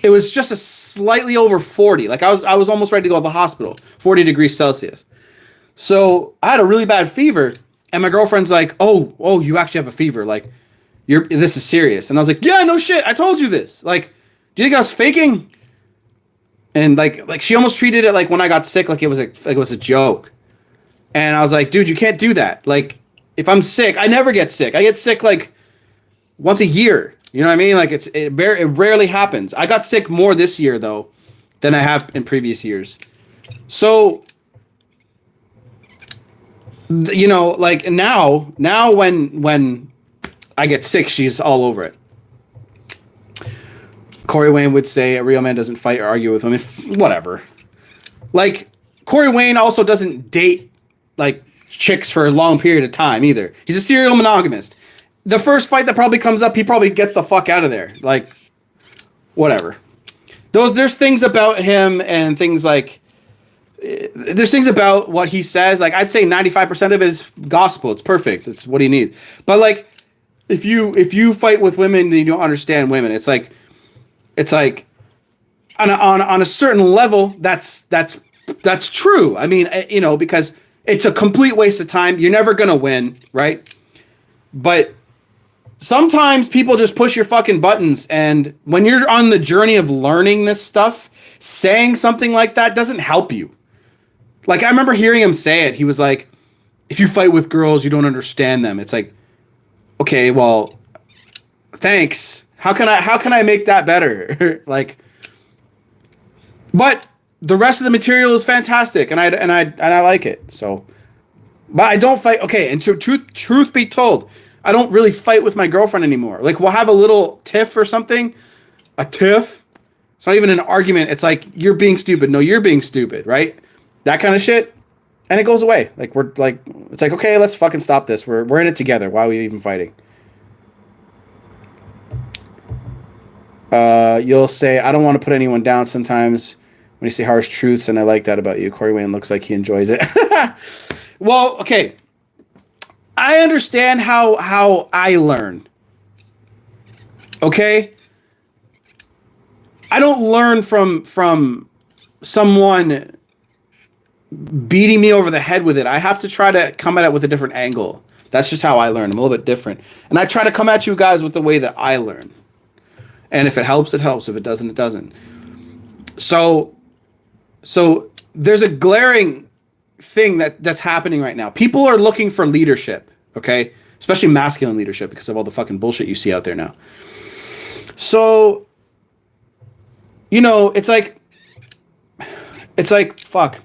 It was just a slightly over 40. Like I was almost ready to go to the hospital. 40 degrees Celsius. So I had a really bad fever, and my girlfriend's like, "Oh, you actually have a fever. Like, this is serious." And I was like, "Yeah, no shit. I told you this. Like, do you think I was faking?" And like she almost treated it like when I got sick, like it was a joke. And I was like, "Dude, you can't do that. Like, if I'm sick, I never get sick. I get sick like once a year. You know what I mean? Like it rarely happens. I got sick more this year though than I have in previous years. So, you know, like now when I get sick, she's all over it. Corey Wayne would say a real man doesn't fight or argue with women. Whatever. Like Corey Wayne also doesn't date like chicks for a long period of time either. He's a serial monogamist. The first fight that probably comes up, he probably gets the fuck out of there. Like, whatever. There's things about him and things like, there's things about what he says. Like, I'd say 95% of his gospel. It's perfect. It's what he needs. But like, if you fight with women and you don't understand women, it's like on a certain level, that's true. I mean, you know, because it's a complete waste of time. You're never gonna win, right? But sometimes people just push your fucking buttons, and when you're on the journey of learning this stuff, saying something like that doesn't help you. Like, I remember hearing him say it. He was like, if you fight with girls, you don't understand them. It's like, okay, well, thanks. How can I make that better? Like, but the rest of the material is fantastic, and I like it. So, but I don't fight. Okay, and truth be told, I don't really fight with my girlfriend anymore. Like, we'll have a little tiff or something. A tiff. It's not even an argument. It's like, you're being stupid. No, you're being stupid, right? That kind of shit. And it goes away. Like, it's like, okay, let's fucking stop this. We're in it together. Why are we even fighting? You'll say, I don't want to put anyone down sometimes when you say harsh truths, and I like that about you. Corey Wayne looks like he enjoys it. Well, okay. I understand how I learn. Okay? I don't learn from someone beating me over the head with it. I have to try to come at it with a different angle. That's just how I learn. I'm a little bit different. And I try to come at you guys with the way that I learn. And if it helps, it helps. If it doesn't, it doesn't. So there's a glaring thing that's happening right now. People are looking for leadership, okay? Especially masculine leadership, because of all the fucking bullshit you see out there now. So, you know, it's like, fuck.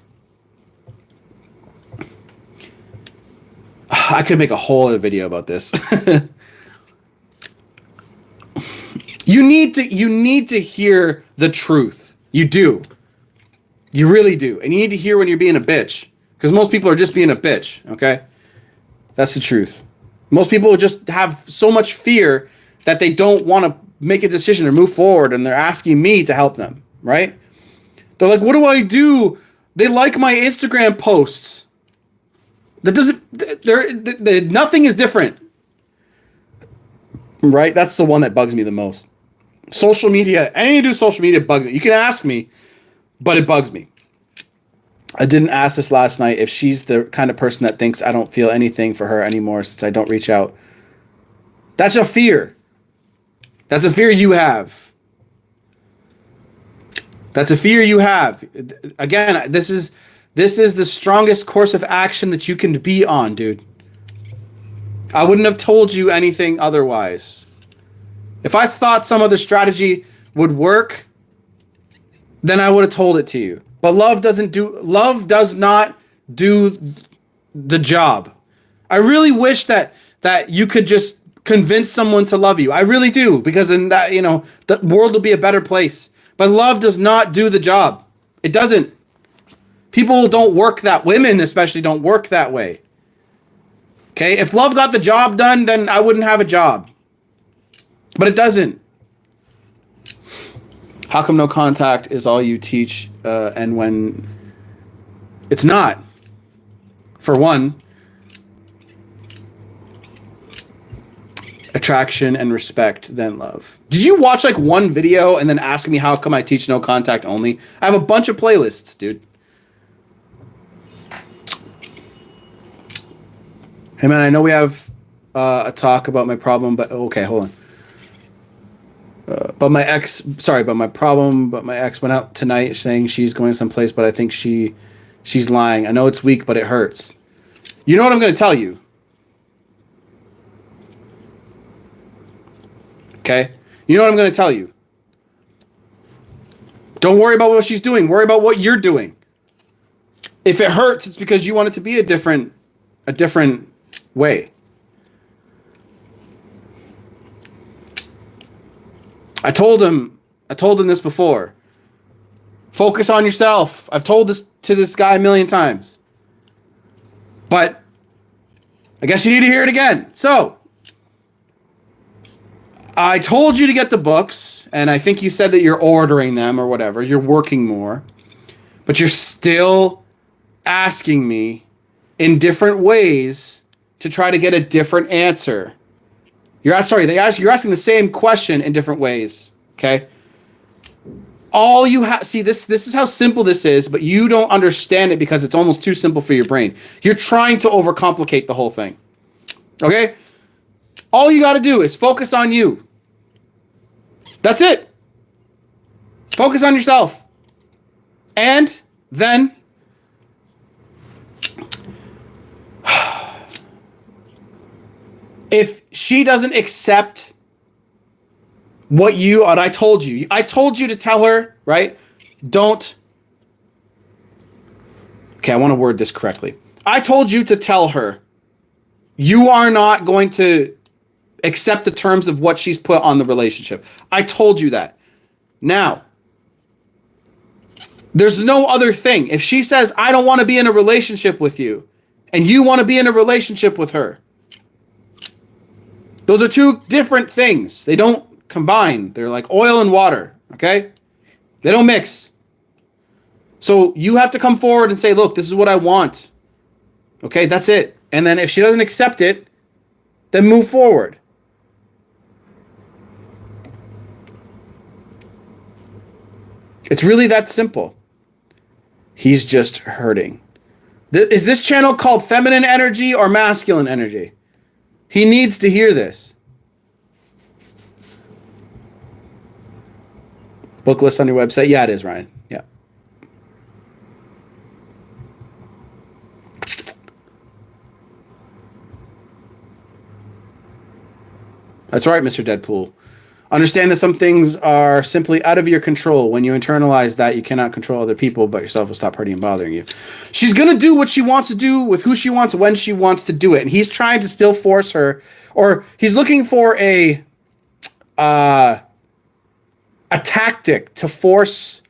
I could make a whole other video about this. You need to hear the truth. You do. You really do. And you need to hear when you're being a bitch. Because most people are just being a bitch, okay? That's the truth. Most people just have so much fear that they don't want to make a decision or move forward, and they're asking me to help them, right? They're like, what do I do? They like my Instagram posts. That doesn't... nothing is different. Right? That's the one that bugs me the most. Social media, anything to do with social media bugs me. You can ask me, but it bugs me. I didn't ask this last night if she's the kind of person that thinks I don't feel anything for her anymore since I don't reach out. That's a fear. That's a fear you have. That's a fear you have. Again, this is This is the strongest course of action that you can be on, dude. I wouldn't have told you anything otherwise. If I thought some other strategy would work, then I would have told it to you. But love does not do the job. I really wish that you could just convince someone to love you. I really do, because in that, the world will be a better place. But love does not do the job. It doesn't. People don't work that, women especially don't work that way. Okay? If love got the job done, then I wouldn't have a job. But it doesn't. How come no contact is all you teach, and when it's not? For one, attraction and respect, then love. Did you watch like one video and then ask me how come I teach no contact only? I have a bunch of playlists, dude. Hey man, I know we have a talk about my problem, but okay, hold on. But my ex went out tonight saying she's going someplace, but I think she's lying. I know it's weak, but it hurts. You know what I'm going to tell you? Okay? You know what I'm going to tell you? Don't worry about what she's doing. Worry about what you're doing. If it hurts, it's because you want it to be a different way. I told him this before. Focus on yourself. I've told this to this guy a million times. But I guess you need to hear it again. So, I told you to get the books, and I think you said that you're ordering them or whatever. You're working more. But you're still asking me in different ways to try to get a different answer. You're asking the same question in different ways, okay? All you have, see, this is how simple this is, but you don't understand it because it's almost too simple for your brain. You're trying to overcomplicate the whole thing, okay? All you got to do is focus on you. That's it. Focus on yourself. And then if she doesn't accept what I told you to tell her, right? Okay, I want to word this correctly. I told you to tell her you are not going to accept the terms of what she's put on the relationship. I told you that. Now, there's no other thing. If she says, I don't want to be in a relationship with you, and you want to be in a relationship with her, those are two different things. They don't combine. They're like oil and water, okay? They don't mix. So you have to come forward and say, look, this is what I want. Okay, that's it. And then if she doesn't accept it, then move forward. It's really that simple. He's just hurting. Is this channel called Feminine Energy or Masculine Energy? He needs to hear this. Book list on your website? Yeah, it is, Ryan. Yeah. That's right, Mr. Deadpool. Understand that some things are simply out of your control. When you internalize that, you cannot control other people, but yourself will stop hurting and bothering you. She's going to do what she wants to do with who she wants, when she wants to do it. And he's trying to still force her, or he's looking for a tactic to force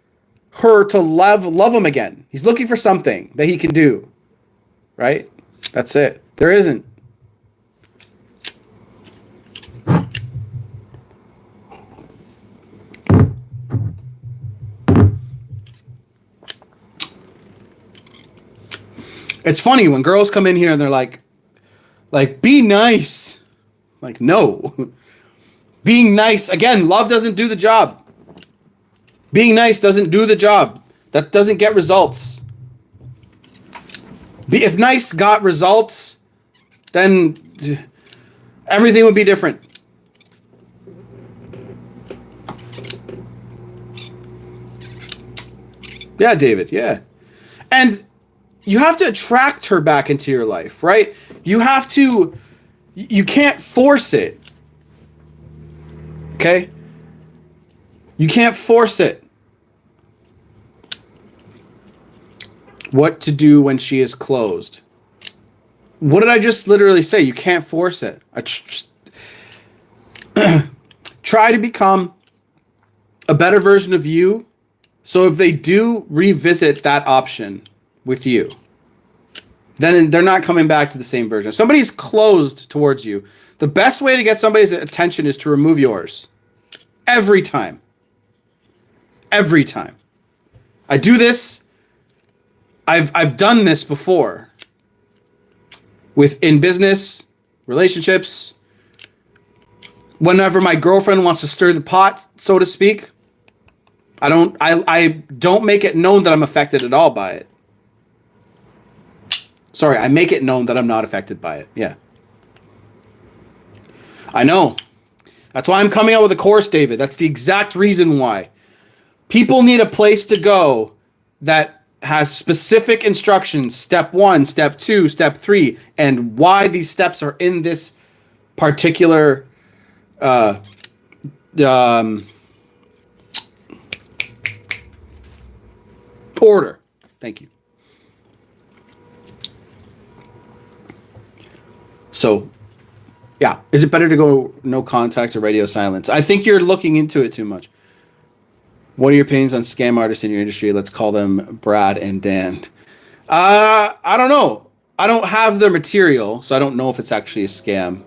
her to love him again. He's looking for something that he can do. Right? That's it. There isn't. It's funny when girls come in here and they're like, be nice. Like, no. Being nice, again, love doesn't do the job. Being nice doesn't do the job. That doesn't get results. If nice got results, then everything would be different. Yeah, David, yeah. And attract her back into your life, right? You can't force it. Okay? You can't force it. What to do when she is closed. What did I just literally say? You can't force it. Try to become a better version of you. So if they do revisit that option with you, then they're not coming back to the same version. If somebody's closed towards you, the best way to get somebody's attention is to remove yours. Every time. Every time. I do this. I've done this before. In business, relationships. Whenever my girlfriend wants to stir the pot, so to speak, I don't make it known that I'm affected at all by it. Sorry, I make it known that I'm not affected by it. Yeah. I know. That's why I'm coming out with a course, David. That's the exact reason why. People need a place to go that has specific instructions, step 1, step 2, step 3, and why these steps are in this particular order. Thank you. So, yeah. Is it better to go no contact or radio silence? I think you're looking into it too much. What are your opinions on scam artists in your industry? Let's call them Brad and Dan. I don't know. I don't have their material, so I don't know if it's actually a scam.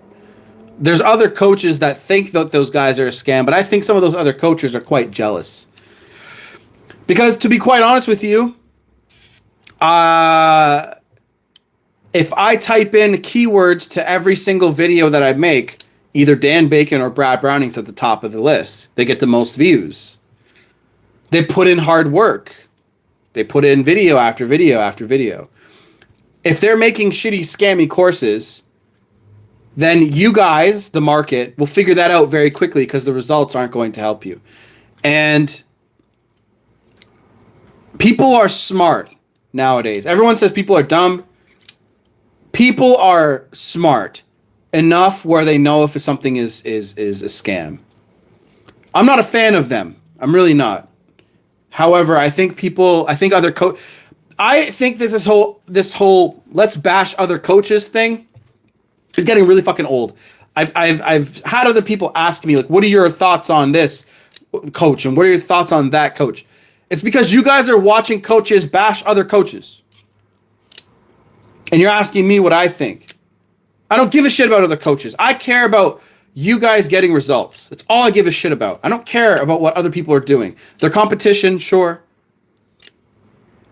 There's other coaches that think that those guys are a scam, but I think some of those other coaches are quite jealous. Because to be quite honest with you, if I type in keywords to every single video that I make, either Dan Bacon or Brad Browning's at the top of the list. They get the most views. They put in hard work. They put in video after video after video. If they're making shitty, scammy courses, then you guys, the market, will figure that out very quickly because the results aren't going to help you. And people are smart nowadays. Everyone says people are dumb. People are smart enough where they know if something is a scam. I'm not a fan of them. I'm really not. However, I think this whole let's bash other coaches thing is getting really fucking old. I've had other people ask me, like, what are your thoughts on this coach and what are your thoughts on that coach? It's because you guys are watching coaches bash other coaches. And you're asking me what I think. I don't give a shit about other coaches. I care about you guys getting results. That's all I give a shit about. I don't care about what other people are doing. Their competition, sure.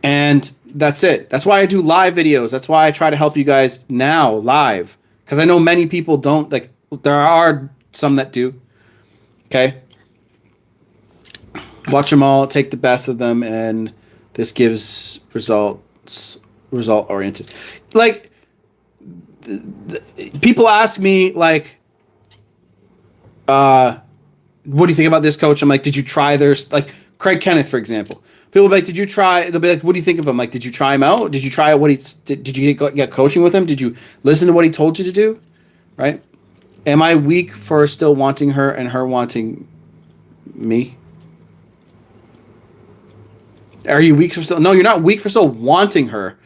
And that's it. That's why I do live videos. That's why I try to help you guys now live. Because I know many people don't. Like, there are some that do. Okay? Watch them all. Take the best of them. And this gives result oriented. Like, people ask me, like, what do you think about this coach? I'm like, did you try their, like, Craig Kenneth, for example. People will be like, they'll be like, what do you think of him? Like, did you try him out? Did you try what did you get coaching with him? Did you listen to what he told you to do? Right? Am I weak for still wanting her and her wanting me? Are you weak for still? No, you're not weak for still wanting her.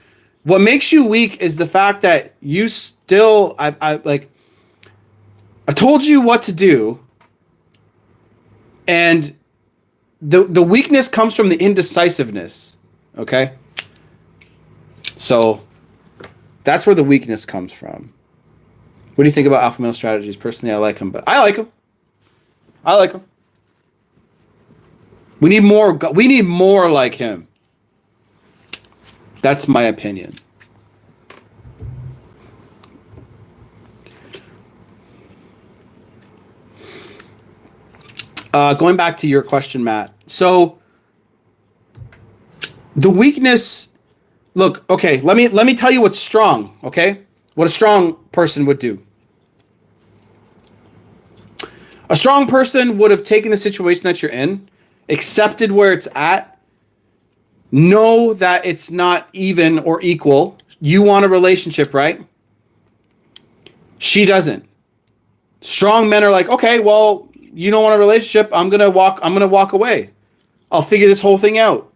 What makes you weak is the fact that you still, I've told you what to do, and the weakness comes from the indecisiveness. Okay, so that's where the weakness comes from. What do you think about alpha male strategies? Personally, I like him, but I like him. We need more. We need more like him. That's my opinion. Going back to your question, Matt. So the weakness. Look, okay. Let me tell you what's strong. Okay, what a strong person would do. A strong person would have taken the situation that you're in, accepted where it's at, Know that it's not even or equal. You want a relationship, right? She doesn't. Strong men are like, okay, well, you don't want a relationship. I'm gonna walk away. I'll figure this whole thing out.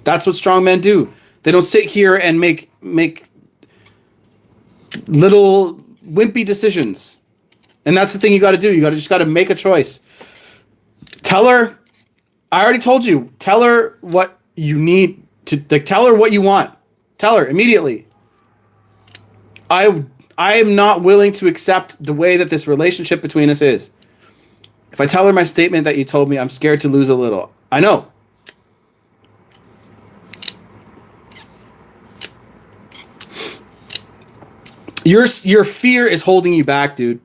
That's what strong men do. They don't sit here and make little wimpy decisions. And that's the thing you got to do. You just got to make a choice. Tell her. I already told you. Tell her what you need to. Like, tell her what you want. Tell her immediately. I am not willing to accept the way that this relationship between us is. If I tell her my statement that you told me, I'm scared to lose a little. I know. Your fear is holding you back, dude.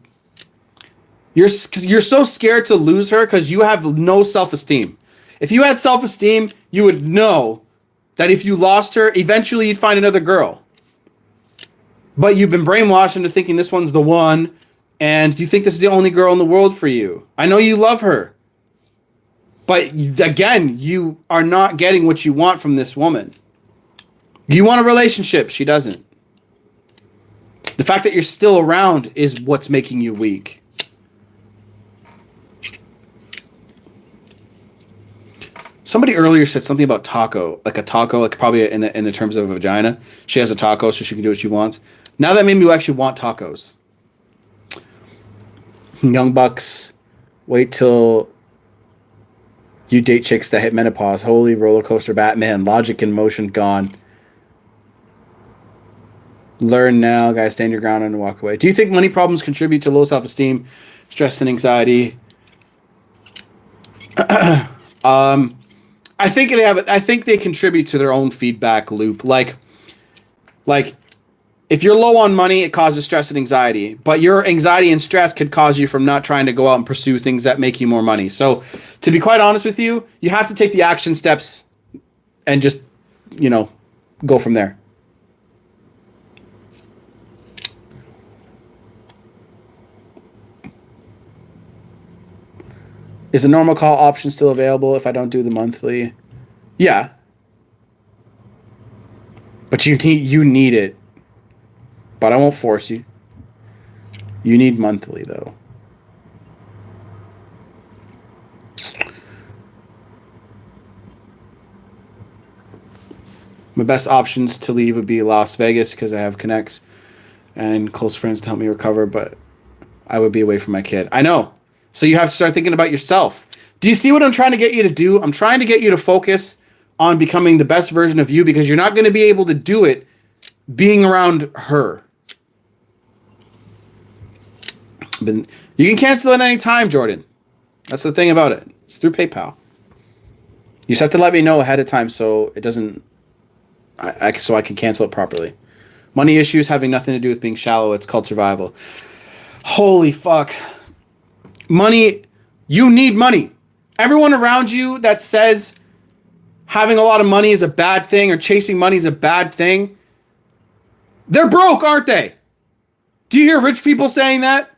You're so scared to lose her because you have no self-esteem. If you had self-esteem, you would know that if you lost her, eventually you'd find another girl. But you've been brainwashed into thinking this one's the one, and you think this is the only girl in the world for you. I know you love her. But again, you are not getting what you want from this woman. You want a relationship, she doesn't. The fact that you're still around is what's making you weak. Somebody earlier said something about taco, like a taco, like probably in the terms of a vagina. She has a taco, so she can do what she wants. Now that made me actually want tacos. Young Bucks, wait till you date chicks that hit menopause. Holy roller coaster, Batman. Logic in motion gone. Learn now, guys. Stand your ground and walk away. Do you think money problems contribute to low self-esteem, stress, and anxiety? I think they contribute to their own feedback loop. Like if you're low on money, it causes stress and anxiety. But your anxiety and stress could cause you from not trying to go out and pursue things that make you more money. So, to be quite honest with you, you have to take the action steps and just, go from there. Is the normal call option still available if I don't do the monthly? Yeah. But you need it. But I won't force you. You need monthly, though. My best options to leave would be Las Vegas because I have connects and close friends to help me recover, but I would be away from my kid. I know. So you have to start thinking about yourself. Do you see what I'm trying to get you to do? I'm trying to get you to focus on becoming the best version of you because you're not going to be able to do it being around her. But you can cancel at any time, Jordan. That's the thing about it. It's through PayPal. You just have to let me know ahead of time so it doesn't... so I can cancel it properly. Money issues having nothing to do with being shallow. It's called survival. Holy fuck. Money, you need money. Everyone around you that says having a lot of money is a bad thing or chasing money is a bad thing, they're broke, aren't they? Do you hear rich people saying that?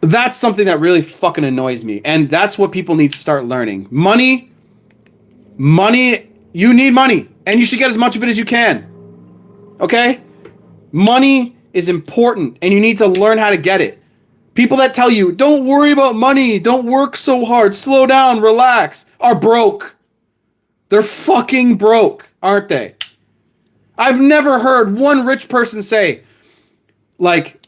That's something that really fucking annoys me. And that's what people need to start learning. Money, you need money. And you should get as much of it as you can. Okay? Money is important and you need to learn how to get it. People that tell you, don't worry about money, don't work so hard, slow down, relax, are broke. They're fucking broke, aren't they? I've never heard one rich person say, like,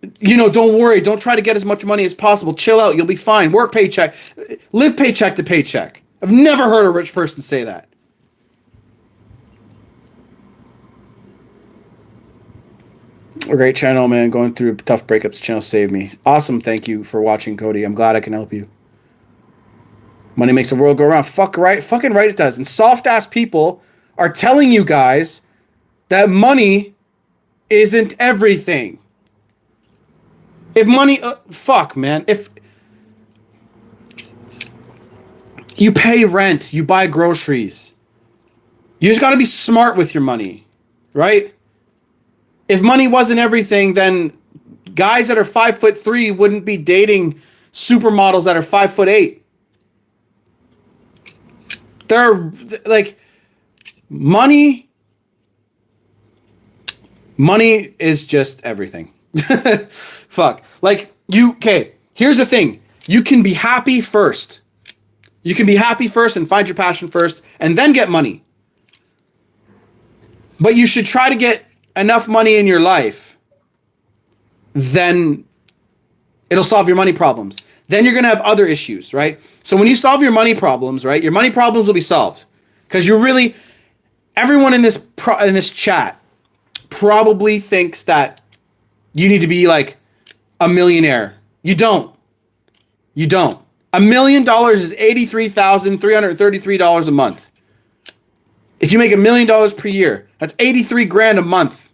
don't worry, don't try to get as much money as possible, chill out, you'll be fine, work paycheck, live paycheck to paycheck. I've never heard a rich person say that. A great channel, man. Going through tough breakups, the channel saved me. Awesome. Thank you for watching, Cody. I'm glad I can help you. Money makes the world go around. Fucking right it does. And soft-ass people are telling you guys that money isn't everything. If money... fuck, man. If you pay rent, you buy groceries. You just got to be smart with your money, right? If money wasn't everything, then guys that are 5'3" wouldn't be dating supermodels that are 5'8". They're like money. Money is just everything. Fuck. Like okay, here's the thing. You can be happy first. You can be happy first and find your passion first and then get money. But you should try to get enough money in your life, then it'll solve your money problems. Then you're going to have other issues, right? So when you solve your money problems, right, your money problems will be solved. Because you're really, everyone in this chat probably thinks that you need to be like a millionaire. You don't. You don't. $1 million is $83,333 a month. If you make $1 million per year, that's 83 grand a month.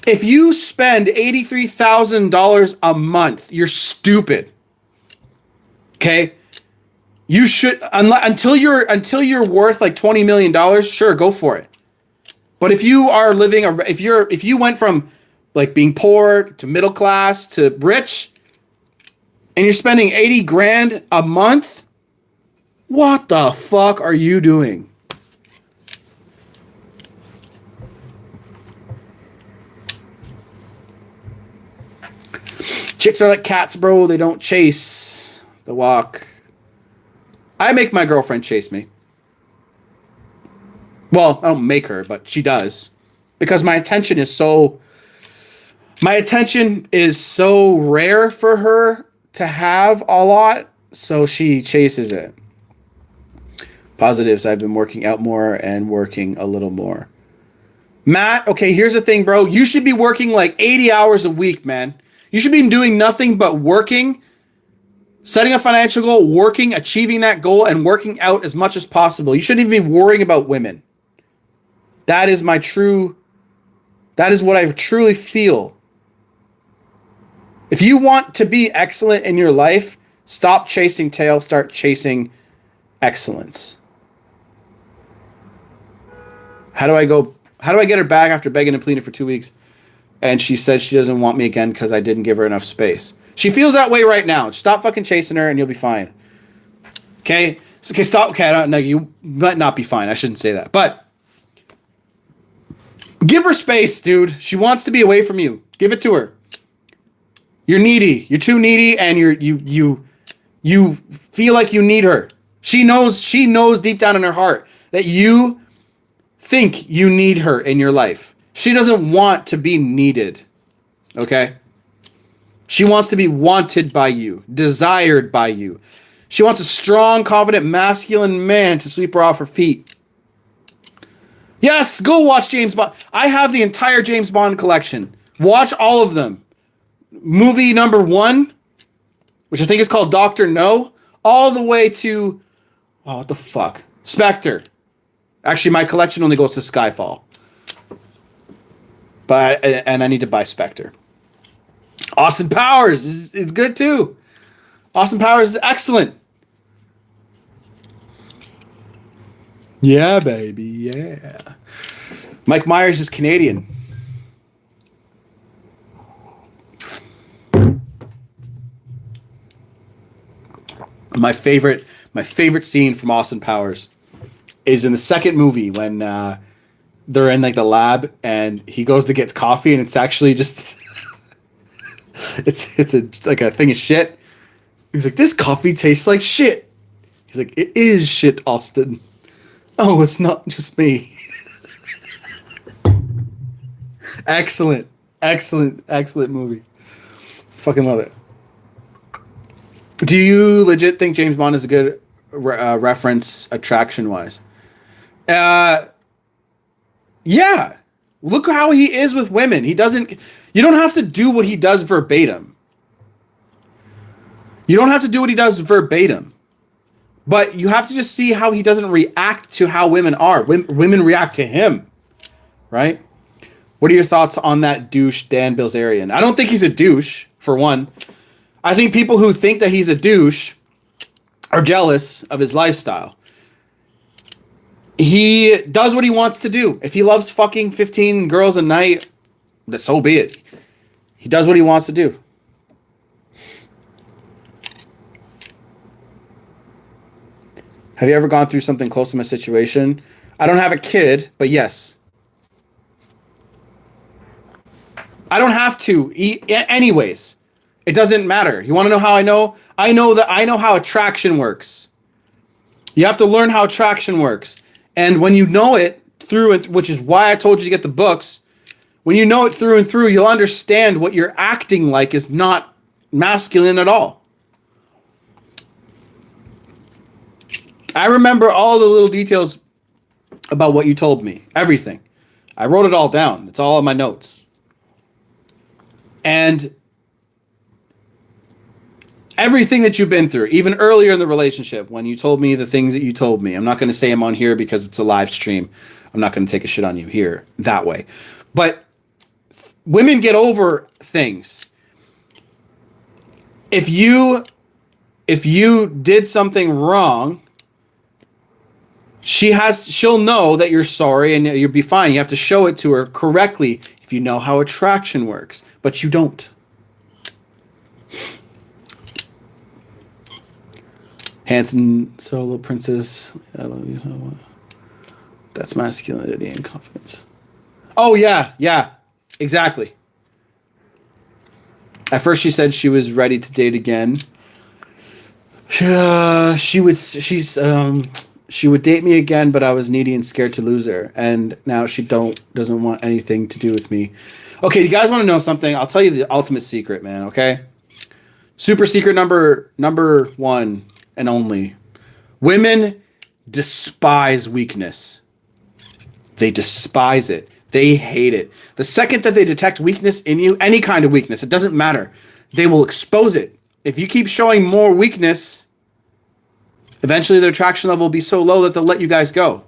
If you spend $83,000 a month, you're stupid. Okay? You should until you're worth like $20 million, sure, go for it. But if you are living if you went from like being poor to middle class to rich and you're spending 80 grand a month, what the fuck are you doing? Chicks are like cats, bro. They don't chase. They walk. I make my girlfriend chase me. Well, I don't make her, but she does. Because my attention is so rare for her to have a lot, so she chases it. Positives, I've been working out more and working a little more. Matt, okay, here's the thing, bro. You should be working like 80 hours a week, man. You should be doing nothing but working, setting a financial goal, working, achieving that goal, and working out as much as possible. You shouldn't even be worrying about women. That is what I truly feel. If you want to be excellent in your life, stop chasing tail, start chasing excellence. How do I get her back after begging and pleading for 2 weeks? And she said she doesn't want me again because I didn't give her enough space. She feels that way right now. Stop fucking chasing her and you'll be fine. Okay? Okay, stop. Okay, no, you might not be fine. I shouldn't say that. But give her space, dude. She wants to be away from you. Give it to her. You're needy. You're too needy and you feel like you need her. She knows deep down in her heart that you think you need her in your life. She doesn't want to be needed. Okay? She wants to be wanted by you, desired by you. She wants a strong, confident, masculine man to sweep her off her feet. Yes, go watch James Bond. I have the entire James Bond collection. Watch all of them. Movie number 1, which I think is called Dr. No, all the way to, oh, what the fuck? Spectre. Actually, my collection only goes to Skyfall. And I need to buy Spectre. Austin Powers is good too. Austin Powers is excellent. Yeah, baby, yeah. Mike Myers is Canadian. My favorite scene from Austin Powers is in the second movie when they're in like the lab and he goes to get coffee and it's actually just it's like a thing of shit. He's like, this coffee tastes like shit. He's like, it is shit, Austin. Oh, it's not just me. Excellent movie. Fucking love it. Do you legit think James Bond is a good reference attraction wise? Yeah. Look how he is with women. You don't have to do what he does verbatim. But you have to just see how he doesn't react to how women are. Women react to him. Right? What are your thoughts on that douche, Dan Bilzerian? I don't think he's a douche, for one. I think people who think that he's a douche are jealous of his lifestyle. He does what he wants to do. If he loves fucking 15 girls a night, so be it. He does what he wants to do. Have you ever gone through something close to my situation? I don't have a kid, but yes. I don't have to anyways. It doesn't matter. You want to know how I know? I know how attraction works. You have to learn how attraction works. And when you know it through it, which is why I told you to get the books, when you know it through and through, you'll understand what you're acting like is not masculine at all. I remember all the little details about what you told me. Everything. I wrote it all down. It's all in my notes. And everything that you've been through, even earlier in the relationship, when you told me the things that you told me, I'm not going to say them on here because it's a live stream. I'm not going to take a shit on you here that way. But women get over things. If you did something wrong, she'll know that you're sorry and you'll be fine. You have to show it to her correctly if you know how attraction works, but you don't. Handsome solo princess. I love you. That's masculinity and confidence. Oh yeah, exactly. At first she said she was ready to date again. She would date me again, but I was needy and scared to lose her. And now she doesn't want anything to do with me. Okay, you guys want to know something? I'll tell you the ultimate secret, man, okay? Super secret number one and only. Women despise weakness. They despise it. They hate it. The second that they detect weakness in you, any kind of weakness, it doesn't matter, they will expose it. If you keep showing more weakness, eventually their attraction level will be so low that they'll let you guys go.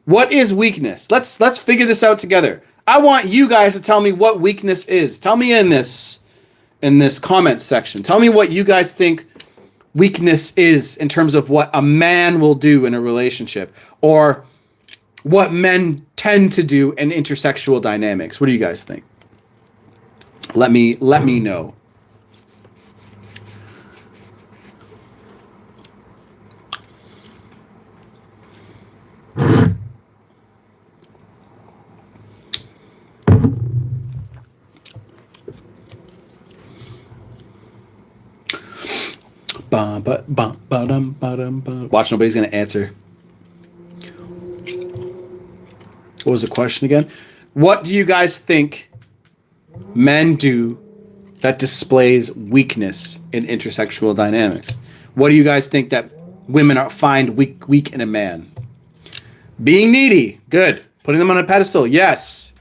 What is weakness? Let's figure this out together. I want you guys to tell me what weakness is. Tell me in this comment section. Tell me what you guys think weakness is in terms of what a man will do in a relationship, or what men tend to do in intersexual dynamics. What do you guys think? Let me know. Watch, nobody's gonna answer. What was the question again? What do you guys think men do that displays weakness in intersexual dynamics? What do you guys think that women find weak in a man? Being needy, good. Putting them on a pedestal, yes.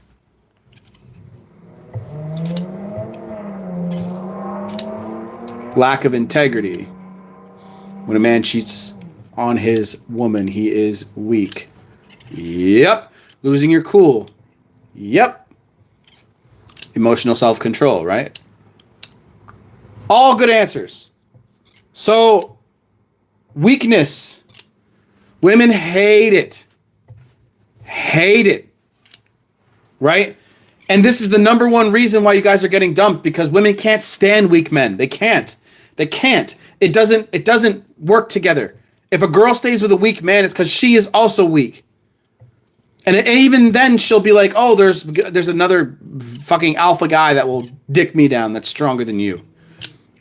Lack of integrity. When a man cheats on his woman, he is weak. Yep. Losing your cool. Yep. Emotional self-control, right? All good answers. So, weakness. Women hate it. Hate it. Right? And this is the number one reason why you guys are getting dumped, because women can't stand weak men. They can't. They can't. It doesn't work together. If a girl stays with a weak man, it's because she is also weak. And even then, she'll be like, oh, there's another fucking alpha guy that will dick me down that's stronger than you.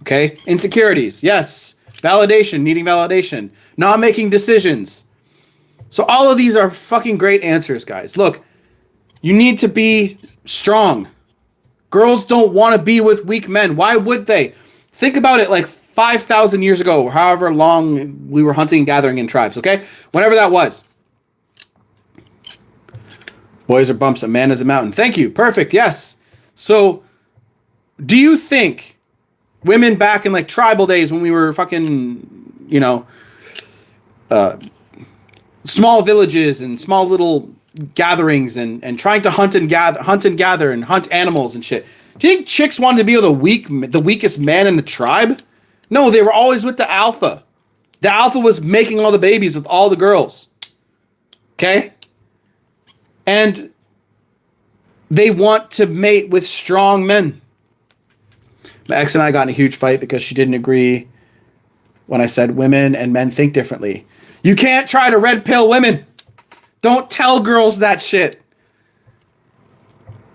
Okay? Insecurities. Yes. Validation. Needing validation. Not making decisions. So all of these are fucking great answers, guys. Look, you need to be strong. Girls don't want to be with weak men. Why would they? Think about it, like 5,000 years ago, or however long we were hunting and gathering in tribes, okay? Whenever that was. Boys are bumps, a man is a mountain. Thank you. Perfect. Yes. So, do you think women back in like tribal days when we were fucking, small villages and small little gatherings and trying to hunt and gather and hunt animals and shit, do you think chicks wanted to be with the weakest man in the tribe? No, they were always with the alpha. The alpha was making all the babies with all the girls. Okay? And they want to mate with strong men. My ex and I got in a huge fight because she didn't agree when I said women and men think differently. You can't try to red pill women. Don't tell girls that shit.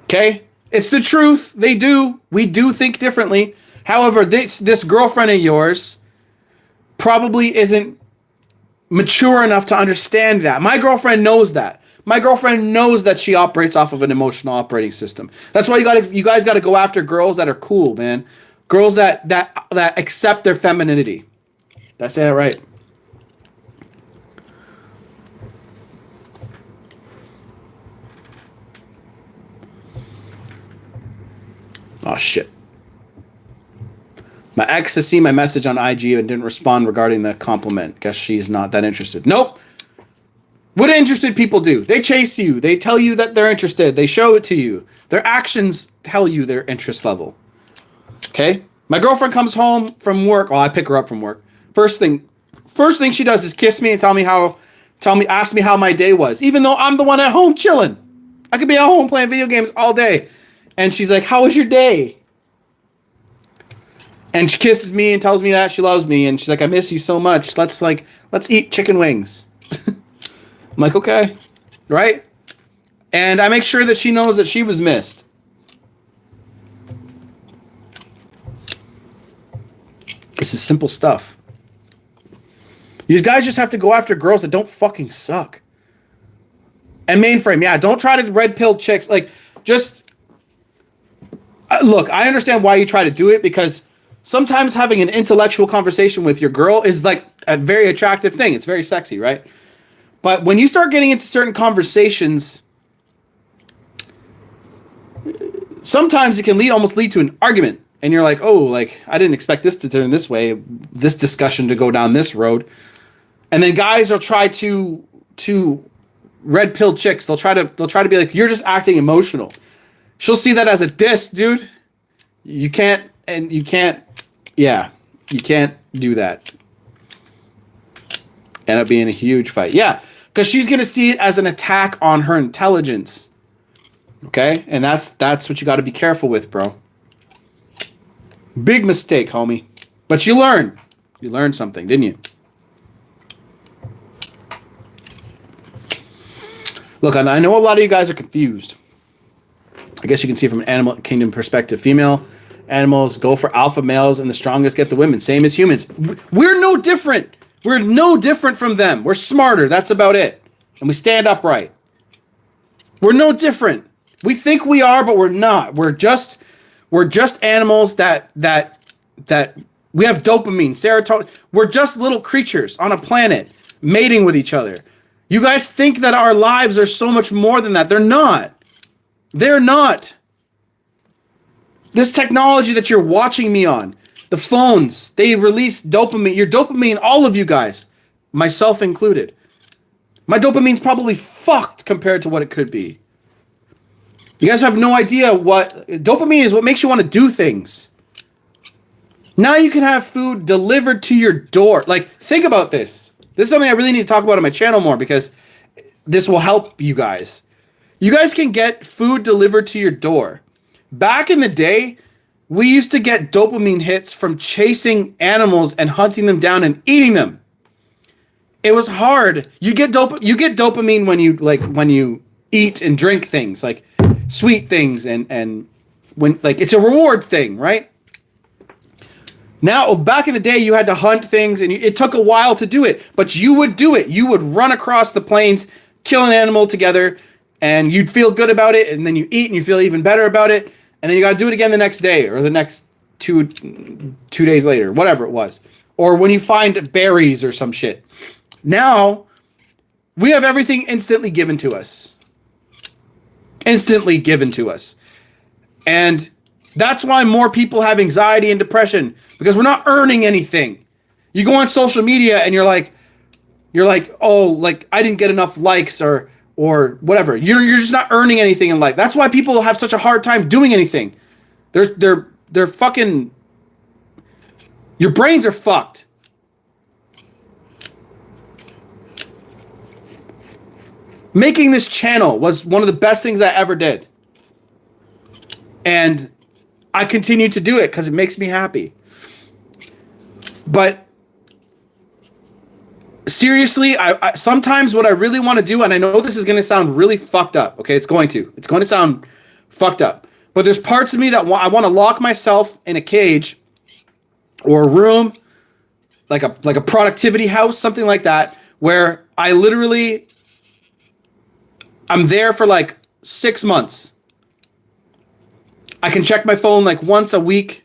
Okay? It's the truth. They do. We do think differently. However, this girlfriend of yours probably isn't mature enough to understand that. My girlfriend knows that. My girlfriend knows that she operates off of an emotional operating system. That's why you guys got to go after girls that are cool, man. Girls that accept their femininity. Did I say that right? Oh shit. My ex has seen my message on IG and didn't respond regarding the compliment. Guess she's not that interested. Nope. What interested people do? They chase you. They tell you that they're interested. They show it to you. Their actions tell you their interest level. Okay? My girlfriend comes home from work. Oh, I pick her up from work. First thing she does is kiss me and ask me how my day was. Even though I'm the one at home chilling. I could be at home playing video games all day. And she's like, "How was your day?" And she kisses me and tells me that she loves me. And she's like, "I miss you so much. Let's eat chicken wings." I'm like, okay, right? And I make sure that she knows that she was missed. This is simple stuff. You guys just have to go after girls that don't fucking suck. And Mainframe, yeah, don't try to red pill chicks. Like, just look, I understand why you try to do it, because sometimes having an intellectual conversation with your girl is like a very attractive thing. It's very sexy, right? But when you start getting into certain conversations, sometimes it can almost lead to an argument. And you're like, oh, like, I didn't expect this to turn this way, this discussion to go down this road. And then guys will try to red pill chicks. They'll try to be like, you're just acting emotional. She'll see that as a diss, dude. You can't do that. End up being a huge fight. Yeah, because she's going to see it as an attack on her intelligence. Okay? And that's what you got to be careful with, bro. Big mistake, homie. But you learned. You learned something, didn't you? Look, I know a lot of you guys are confused. I guess you can see from an animal kingdom perspective. Female animals go for alpha males and the strongest get the women. Same as humans. We're no different. We're no different from them. We're smarter. That's about it. And we stand upright. We're no different. We think we are, but we're not. We're just animals that we have dopamine, serotonin. We're just little creatures on a planet mating with each other. You guys think that our lives are so much more than that. They're not. They're not. This technology that you're watching me on, the phones, they release dopamine. Your dopamine, all of you guys, myself included. My dopamine's probably fucked compared to what it could be. You guys have no idea what dopamine is. What makes you want to do things. Now you can have food delivered to your door. Like, think about this. This is something I really need to talk about on my channel more, because this will help you guys. You guys can get food delivered to your door. Back in the day, we used to get dopamine hits from chasing animals and hunting them down and eating them. It was hard. You get dopamine when you eat and drink things, like sweet things, and when, like, it's a reward thing, right? Now, back in the day, you had to hunt things, and it took a while to do it, but you would do it. You would run across the plains, kill an animal together, and you'd feel good about it, and then you eat, and you feel even better about it, and then you got to do it again the next day, or the next two days later, whatever it was. Or when you find berries or some shit. Now, we have everything instantly given to us. Instantly given to us. And that's why more people have anxiety and depression, because we're not earning anything. You go on social media and you're like, oh, like, I didn't get enough likes or whatever. You're just not earning anything in life. That's why people have such a hard time doing anything. They're fucking, your brains are fucked. Making this channel was one of the best things I ever did. And I continue to do it because it makes me happy. But seriously, I sometimes what I really want to do, and I know this is going to sound really fucked up. Okay, it's going to sound fucked up. But there's parts of me that I want to lock myself in a cage or a room, like a productivity house, something like that, where I'm there for like 6 months. I can check my phone like once a week,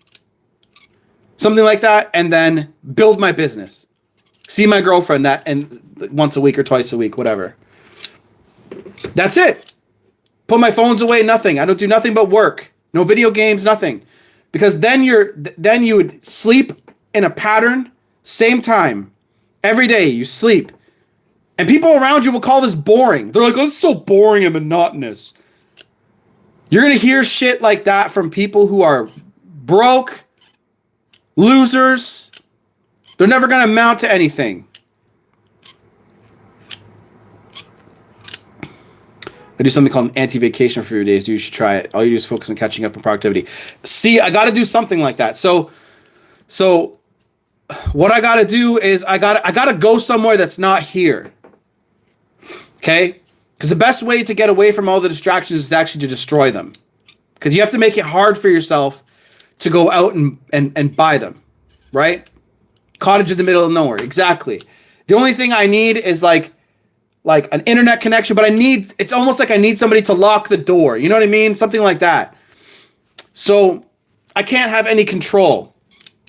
something like that, and then build my business. See my girlfriend and once a week or twice a week, whatever. That's it. Put my phones away, nothing. I don't do nothing but work. No video games, nothing. Because then you would sleep in a pattern, same time. Every day you sleep. And people around you will call this boring. They're like, oh, it's so boring and monotonous. You're going to hear shit like that from people who are broke, losers. They're never going to amount to anything. I do something called an anti-vacation for your days. You should try it. All you do is focus on catching up on productivity. See, I got to do something like that. So what I got to do is I got to go somewhere that's not here. Okay? Because the best way to get away from all the distractions is actually to destroy them. Because you have to make it hard for yourself to go out and buy them. Right? Cottage in the middle of nowhere. Exactly. The only thing I need is like an internet connection, but it's almost like I need somebody to lock the door. You know what I mean? Something like that. So I can't have any control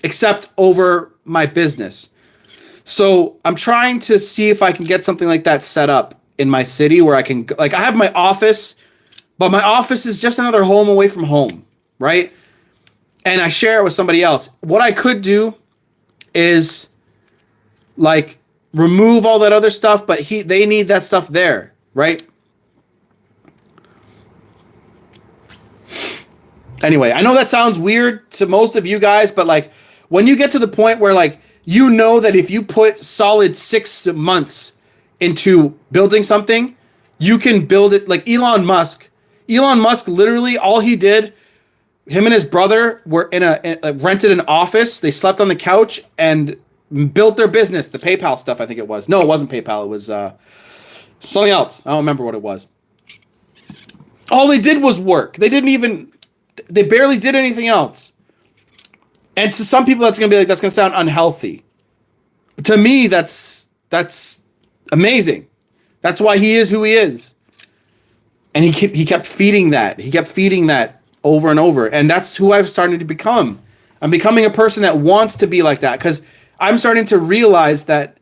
except over my business. So I'm trying to see if I can get something like that set up in my city where I can, like, I have my office, but my office is just another home away from home, right? And I share it with somebody else. What I could do is like remove all that other stuff, but they need that stuff there, right? Anyway, I know that sounds weird to most of you guys, but like when you get to the point where like you know that if you put solid 6 months into building something, you can build it. Like Elon Musk literally all he did, him and his brother were rented an office. They slept on the couch and built their business. The PayPal stuff, I think it was. No, it wasn't PayPal. It was something else. I don't remember what it was. All they did was work. They barely did anything else. And to some people, that's going to sound unhealthy. But to me, that's amazing. That's why he is who he is. And he kept feeding that. He kept feeding that over and over. And that's who I've started to become. I'm becoming a person that wants to be like that, because I'm starting to realize that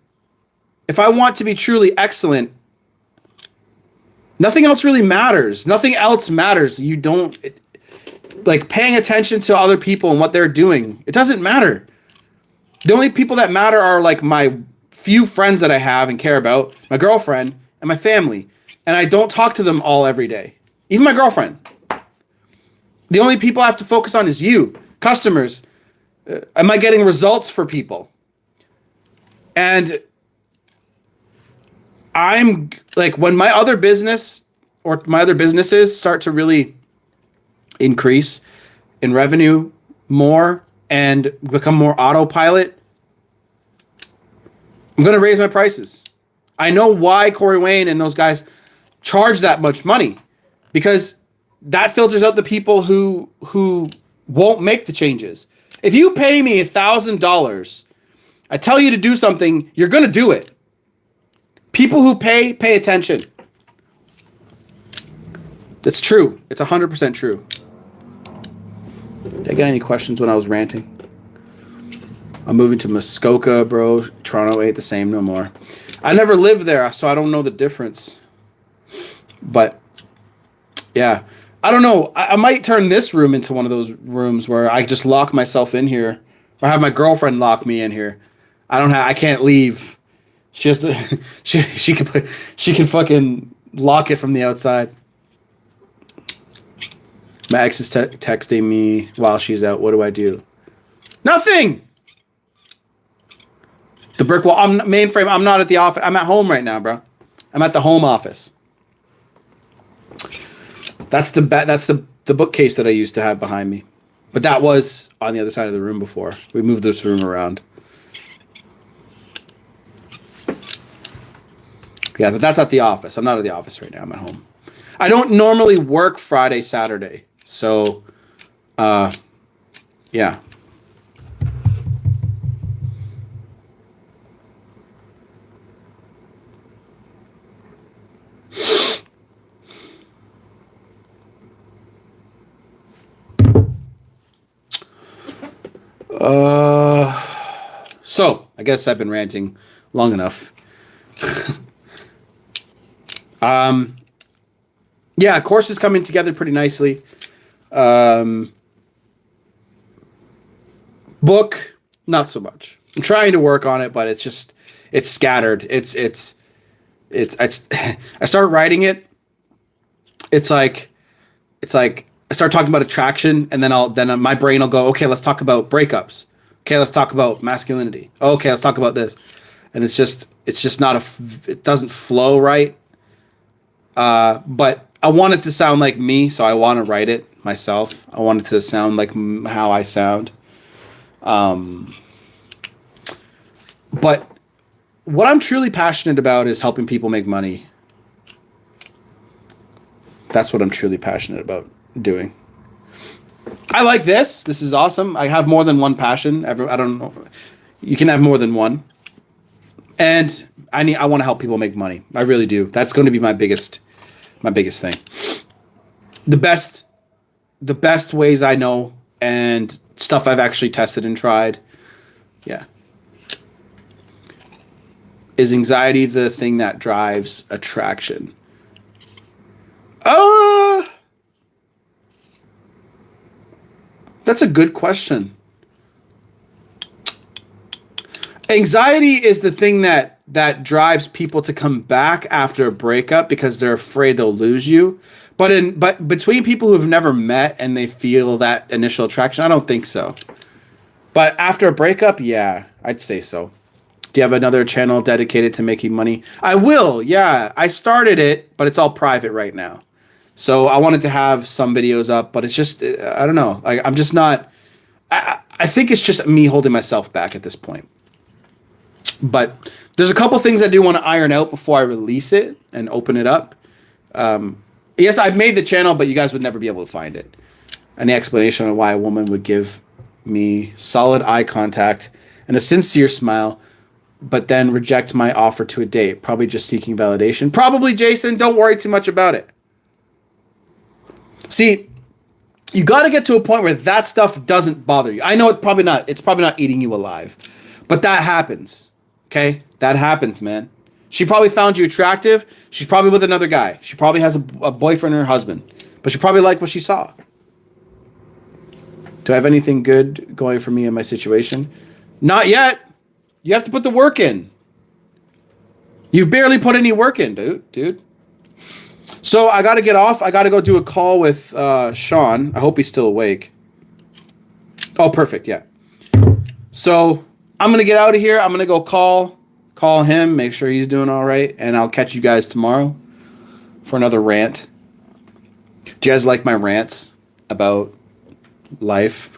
if I want to be truly excellent, nothing else really matters. Nothing else matters. Like paying attention to other people and what they're doing, it doesn't matter. The only people that matter are like my few friends that I have and care about, my girlfriend and my family. And I don't talk to them all every day. Even my girlfriend. The only people I have to focus on is you, customers. Am I getting results for people? And I'm like, when my other businesses start to really increase in revenue more and become more autopilot, I'm going to raise my prices. I know why Corey Wayne and those guys charge that much money, because that filters out the people who won't make the changes. If you pay me $1,000, I tell you to do something, you're going to do it. People who pay attention. It's true. It's 100% true. Did I get any questions when I was ranting? I'm moving to Muskoka, bro. Toronto ain't the same no more. I never lived there, so I don't know the difference. But, yeah. I don't know. I might turn this room into one of those rooms where I just lock myself in here. Or have my girlfriend lock me in here. I can't leave. She has to, she can fucking lock it from the outside. My ex is texting me while she's out. What do I do? Nothing! The brick wall. Mainframe. I'm not at the office. I'm at home right now, bro. I'm at the home office. That's the bookcase that I used to have behind me. But that was on the other side of the room before. We moved this room around. Yeah, but that's at the office. I'm not at the office right now. I'm at home. I don't normally work Friday, Saturday. So, yeah. So I guess I've been ranting long enough. Yeah, course is coming together pretty nicely. Book, not so much. I'm trying to work on it, but it's scattered. It's I start writing it. It's like I start talking about attraction, and then my brain will go, okay, let's talk about breakups. Okay, let's talk about masculinity. Okay, let's talk about this, and it's just not it doesn't flow right. But I want it to sound like me, so I want to write it myself. I want it to sound like how I sound. But what I'm truly passionate about is helping people make money. That's what I'm truly passionate about doing. I like this. This is awesome. I have more than one passion. I don't know. You can have more than one. And I want to help people make money. I really do. That's going to be my biggest thing. The best ways I know and stuff I've actually tested and tried. Yeah. Is anxiety the thing that drives attraction? That's a good question. Anxiety is the thing that drives people to come back after a breakup because they're afraid they'll lose you. But between people who've never met and they feel that initial attraction, I don't think so. But after a breakup, yeah, I'd say so. Do you have another channel dedicated to making money? I will, yeah. I started it, but it's all private right now. So I wanted to have some videos up, but it's just, I don't know. I'm just not, I think it's just me holding myself back at this point. But there's a couple things I do want to iron out before I release it and open it up. Yes, I've made the channel, but you guys would never be able to find it. Any explanation on why a woman would give me solid eye contact and a sincere smile, but then reject my offer to a date? Probably just seeking validation. Probably, Jason. Don't worry too much about it. See, you got to get to a point where that stuff doesn't bother you. I know it's probably not eating you alive, but that happens. Okay? That happens, man. She probably found you attractive. She's probably with another guy. She probably has a boyfriend or a husband, but she probably liked what she saw. Do I have anything good going for me in my situation? Not yet. You have to put the work in. You've barely put any work in, dude. So I got to get off. I got to go do a call with Sean. I hope he's still awake. Oh, perfect. Yeah. So I'm going to get out of here. I'm going to go call him, make sure he's doing all right. And I'll catch you guys tomorrow for another rant. Do you guys like my rants about life?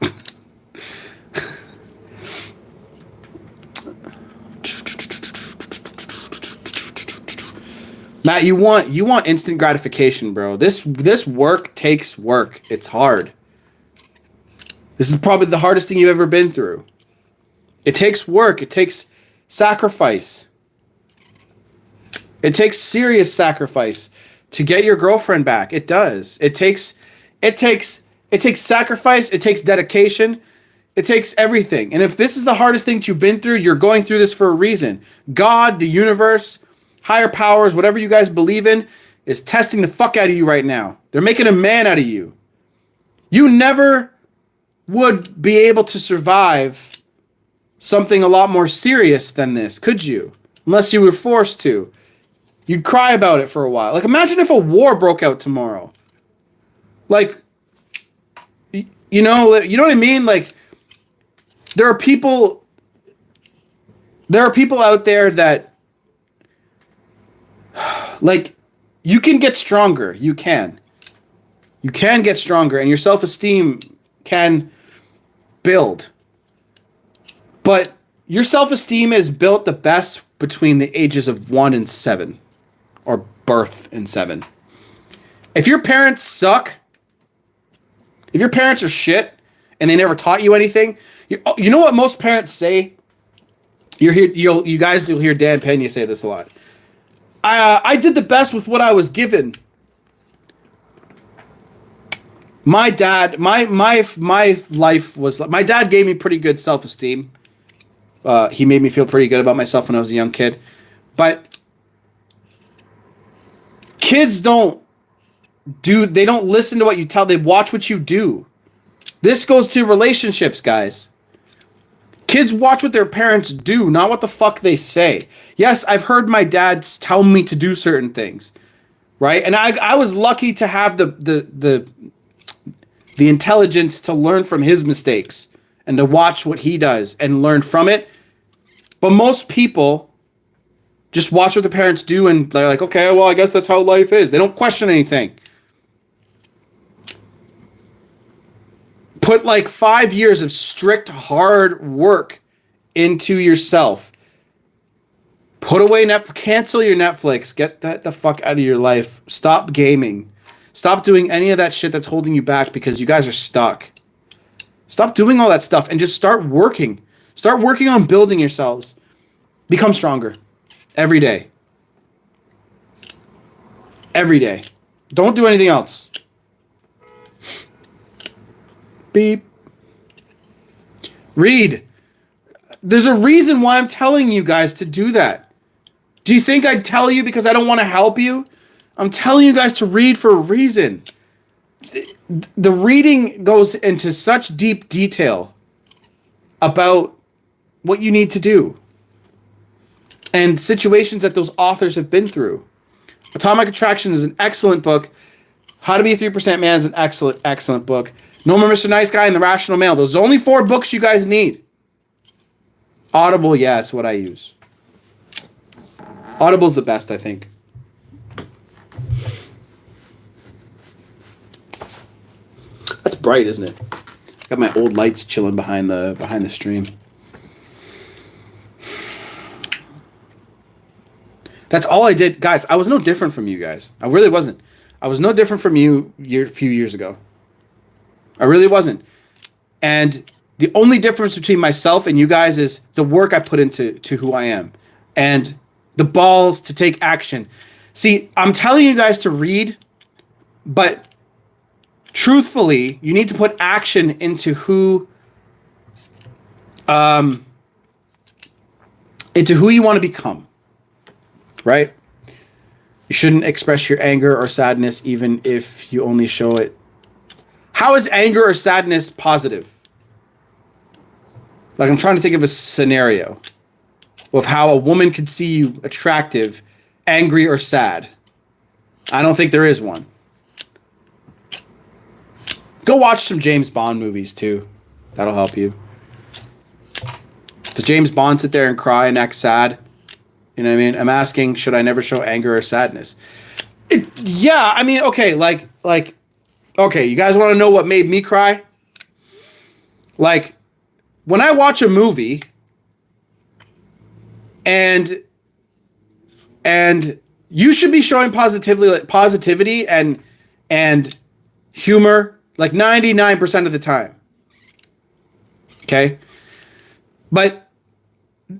Matt, you want instant gratification, bro. This work takes work. It's hard. This is probably the hardest thing you've ever been through. It takes work. It takes sacrifice. It takes serious sacrifice to get your girlfriend back. It does. It takes sacrifice. It takes dedication. It takes everything. And if this is the hardest thing that you've been through, you're going through this for a reason. God, the universe, higher powers, whatever you guys believe in, is testing the fuck out of you right now. They're making a man out of you. You never would be able to survive something a lot more serious than this, could you? Unless you were forced to. You'd cry about it for a while. Like, imagine if a war broke out tomorrow. Like, you know what I mean? Like, there are people out there that, like, you can get stronger. You can get stronger, and your self-esteem can build. But your self-esteem is built the best between the ages of 1 and 7. or birth in 7. If your parents suck, if your parents are shit and they never taught you anything, you know what most parents say? You guys will hear Dan Pena say this a lot. I did the best with what I was given. My dad, my life was. My dad gave me pretty good self-esteem. He made me feel pretty good about myself when I was a young kid. But kids don't listen to what you tell. They watch what you do. This goes to relationships, guys. Kids watch what their parents do, not what the fuck they say. Yes, I've heard my dad tell me to do certain things, right? And I was lucky to have the intelligence to learn from his mistakes and to watch what he does and learn from it. But most people just watch what the parents do and they're like, okay, well, I guess that's how life is. They don't question anything. Put like 5 years of strict, hard work into yourself. Put away Netflix, cancel your Netflix, get that the fuck out of your life. Stop gaming. Stop doing any of that shit that's holding you back because you guys are stuck. Stop doing all that stuff and just start working. Start working on building yourselves. Become stronger. Every day. Every day. Don't do anything else. Beep. Read. There's a reason why I'm telling you guys to do that. Do you think I'd tell you because I don't want to help you? I'm telling you guys to read for a reason. The reading goes into such deep detail about what you need to do and situations that those authors have been through. Atomic Attraction is an excellent book. How to Be a 3% Man is an excellent book. No More Mr. Nice Guy and The Rational Male. Those are only 4 books you guys need. Audible, yeah, it's what I use. Audible's the best, I think. That's bright, isn't it? Got my old lights chilling behind the stream. That's all I did. Guys, I was no different from you guys. I really wasn't. I was no different from you a few years ago. I really wasn't. And the only difference between myself and you guys is the work I put into who I am. And the balls to take action. See, I'm telling you guys to read, but truthfully, you need to put action into who you want to become. Right? You shouldn't express your anger or sadness even if you only show it. How is anger or sadness positive? Like, I'm trying to think of a scenario of how a woman could see you attractive, angry, or sad. I don't think there is one. Go watch some James Bond movies, too. That'll help you. Does James Bond sit there and cry and act sad? You know what I mean? I'm asking, should I never show anger or sadness? Yeah, I mean, okay, like, okay, you guys want to know what made me cry? Like, when I watch a movie and you should be showing positivity and humor like 99% of the time. Okay? But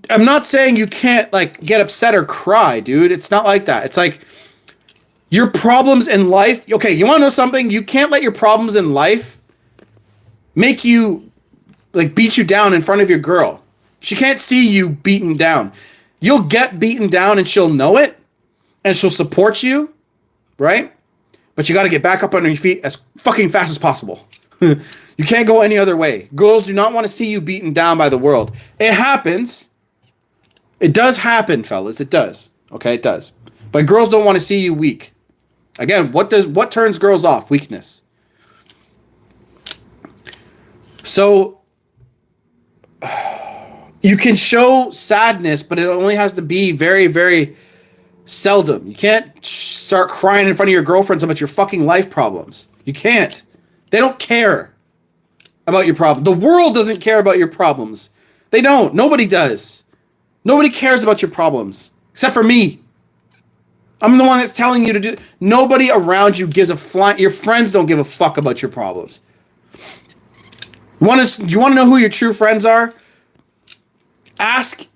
I'm not saying you can't like get upset or cry, dude. It's not like that. It's like your problems in life. Okay, you want to know something? You can't let your problems in life make you like beat you down in front of your girl. She can't see you beaten down. You'll get beaten down and she'll know it and she'll support you, right? But you got to get back up on your feet as fucking fast as possible. You can't go any other way. Girls do not want to see you beaten down by the world. It happens. It does happen, fellas. It does. Okay, it does. But girls don't want to see you weak. Again, what turns girls off? Weakness. So you can show sadness, but it only has to be very, very seldom. You can't start crying in front of your girlfriends about your fucking life problems. You can't. They don't care about your problem. The world doesn't care about your problems. They don't. Nobody does. Nobody cares about your problems. Except for me. I'm the one that's telling you to do. Nobody around you gives a flying. Your friends don't give a fuck about your problems. You want to know who your true friends are? Ask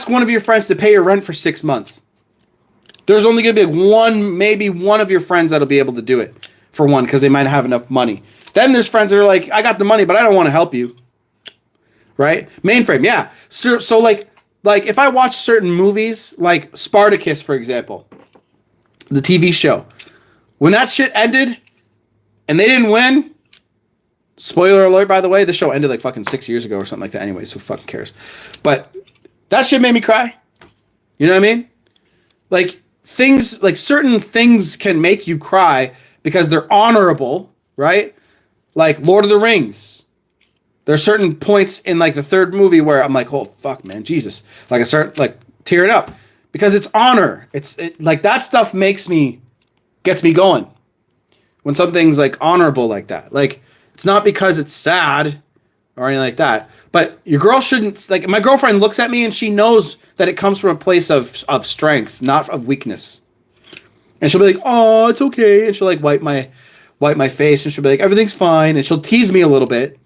one of your friends to pay your rent for 6 months. There's only going to be one, maybe one of your friends that'll be able to do it for one because they might have enough money. Then there's friends that are like, I got the money, but I don't want to help you. Right? Mainframe, yeah. So like if I watch certain movies, like Spartacus, for example, the TV show, when that shit ended and they didn't win, spoiler alert, by the way, the show ended like fucking 6 years ago or something like that anyway, so who fucking cares? But that shit made me cry. You know what I mean? Like things, like certain things can make you cry because they're honorable, right? Like Lord of the Rings. There are certain points in like the third movie where I'm like, oh fuck, man, Jesus! Like I start like tearing up because it's honor. Like that stuff gets me going when something's like honorable like that. Like it's not because it's sad or anything like that. But your girl shouldn't, like my girlfriend looks at me and she knows that it comes from a place of strength, not of weakness. And she'll be like, oh, it's okay, and she'll like wipe my face and she'll be like, everything's fine, and she'll tease me a little bit.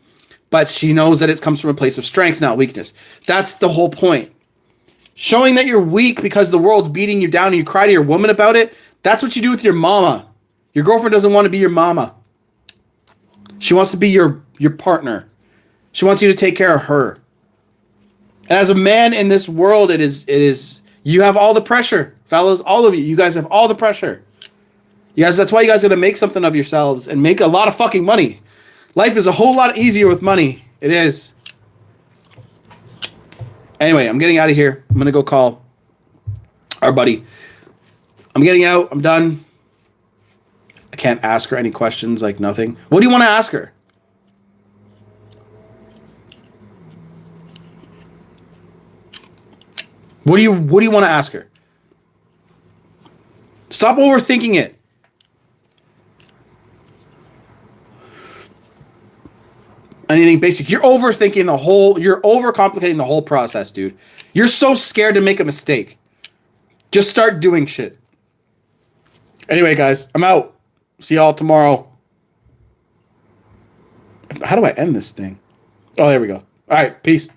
But she knows that it comes from a place of strength, not weakness. That's the whole point. Showing that you're weak because the world's beating you down and you cry to your woman about it, that's what you do with your mama. Your girlfriend doesn't want to be your mama. She wants to be your partner. She wants you to take care of her. And as a man in this world, it is you have all the pressure, fellas, all of you. You guys have all the pressure. You guys, that's why you guys are going to make something of yourselves and make a lot of fucking money. Life is a whole lot easier with money. It is. Anyway, I'm getting out of here. I'm going to go call our buddy. I'm getting out. I'm done. I can't ask her any questions, like nothing. What do you want to ask her? What do you want to ask her? Stop overthinking it. Anything basic. You're overcomplicating the whole process, dude. You're so scared to make a mistake. Just start doing shit. Anyway, guys, I'm out. See y'all tomorrow. How do I end this thing? Oh, there we go. All right, peace.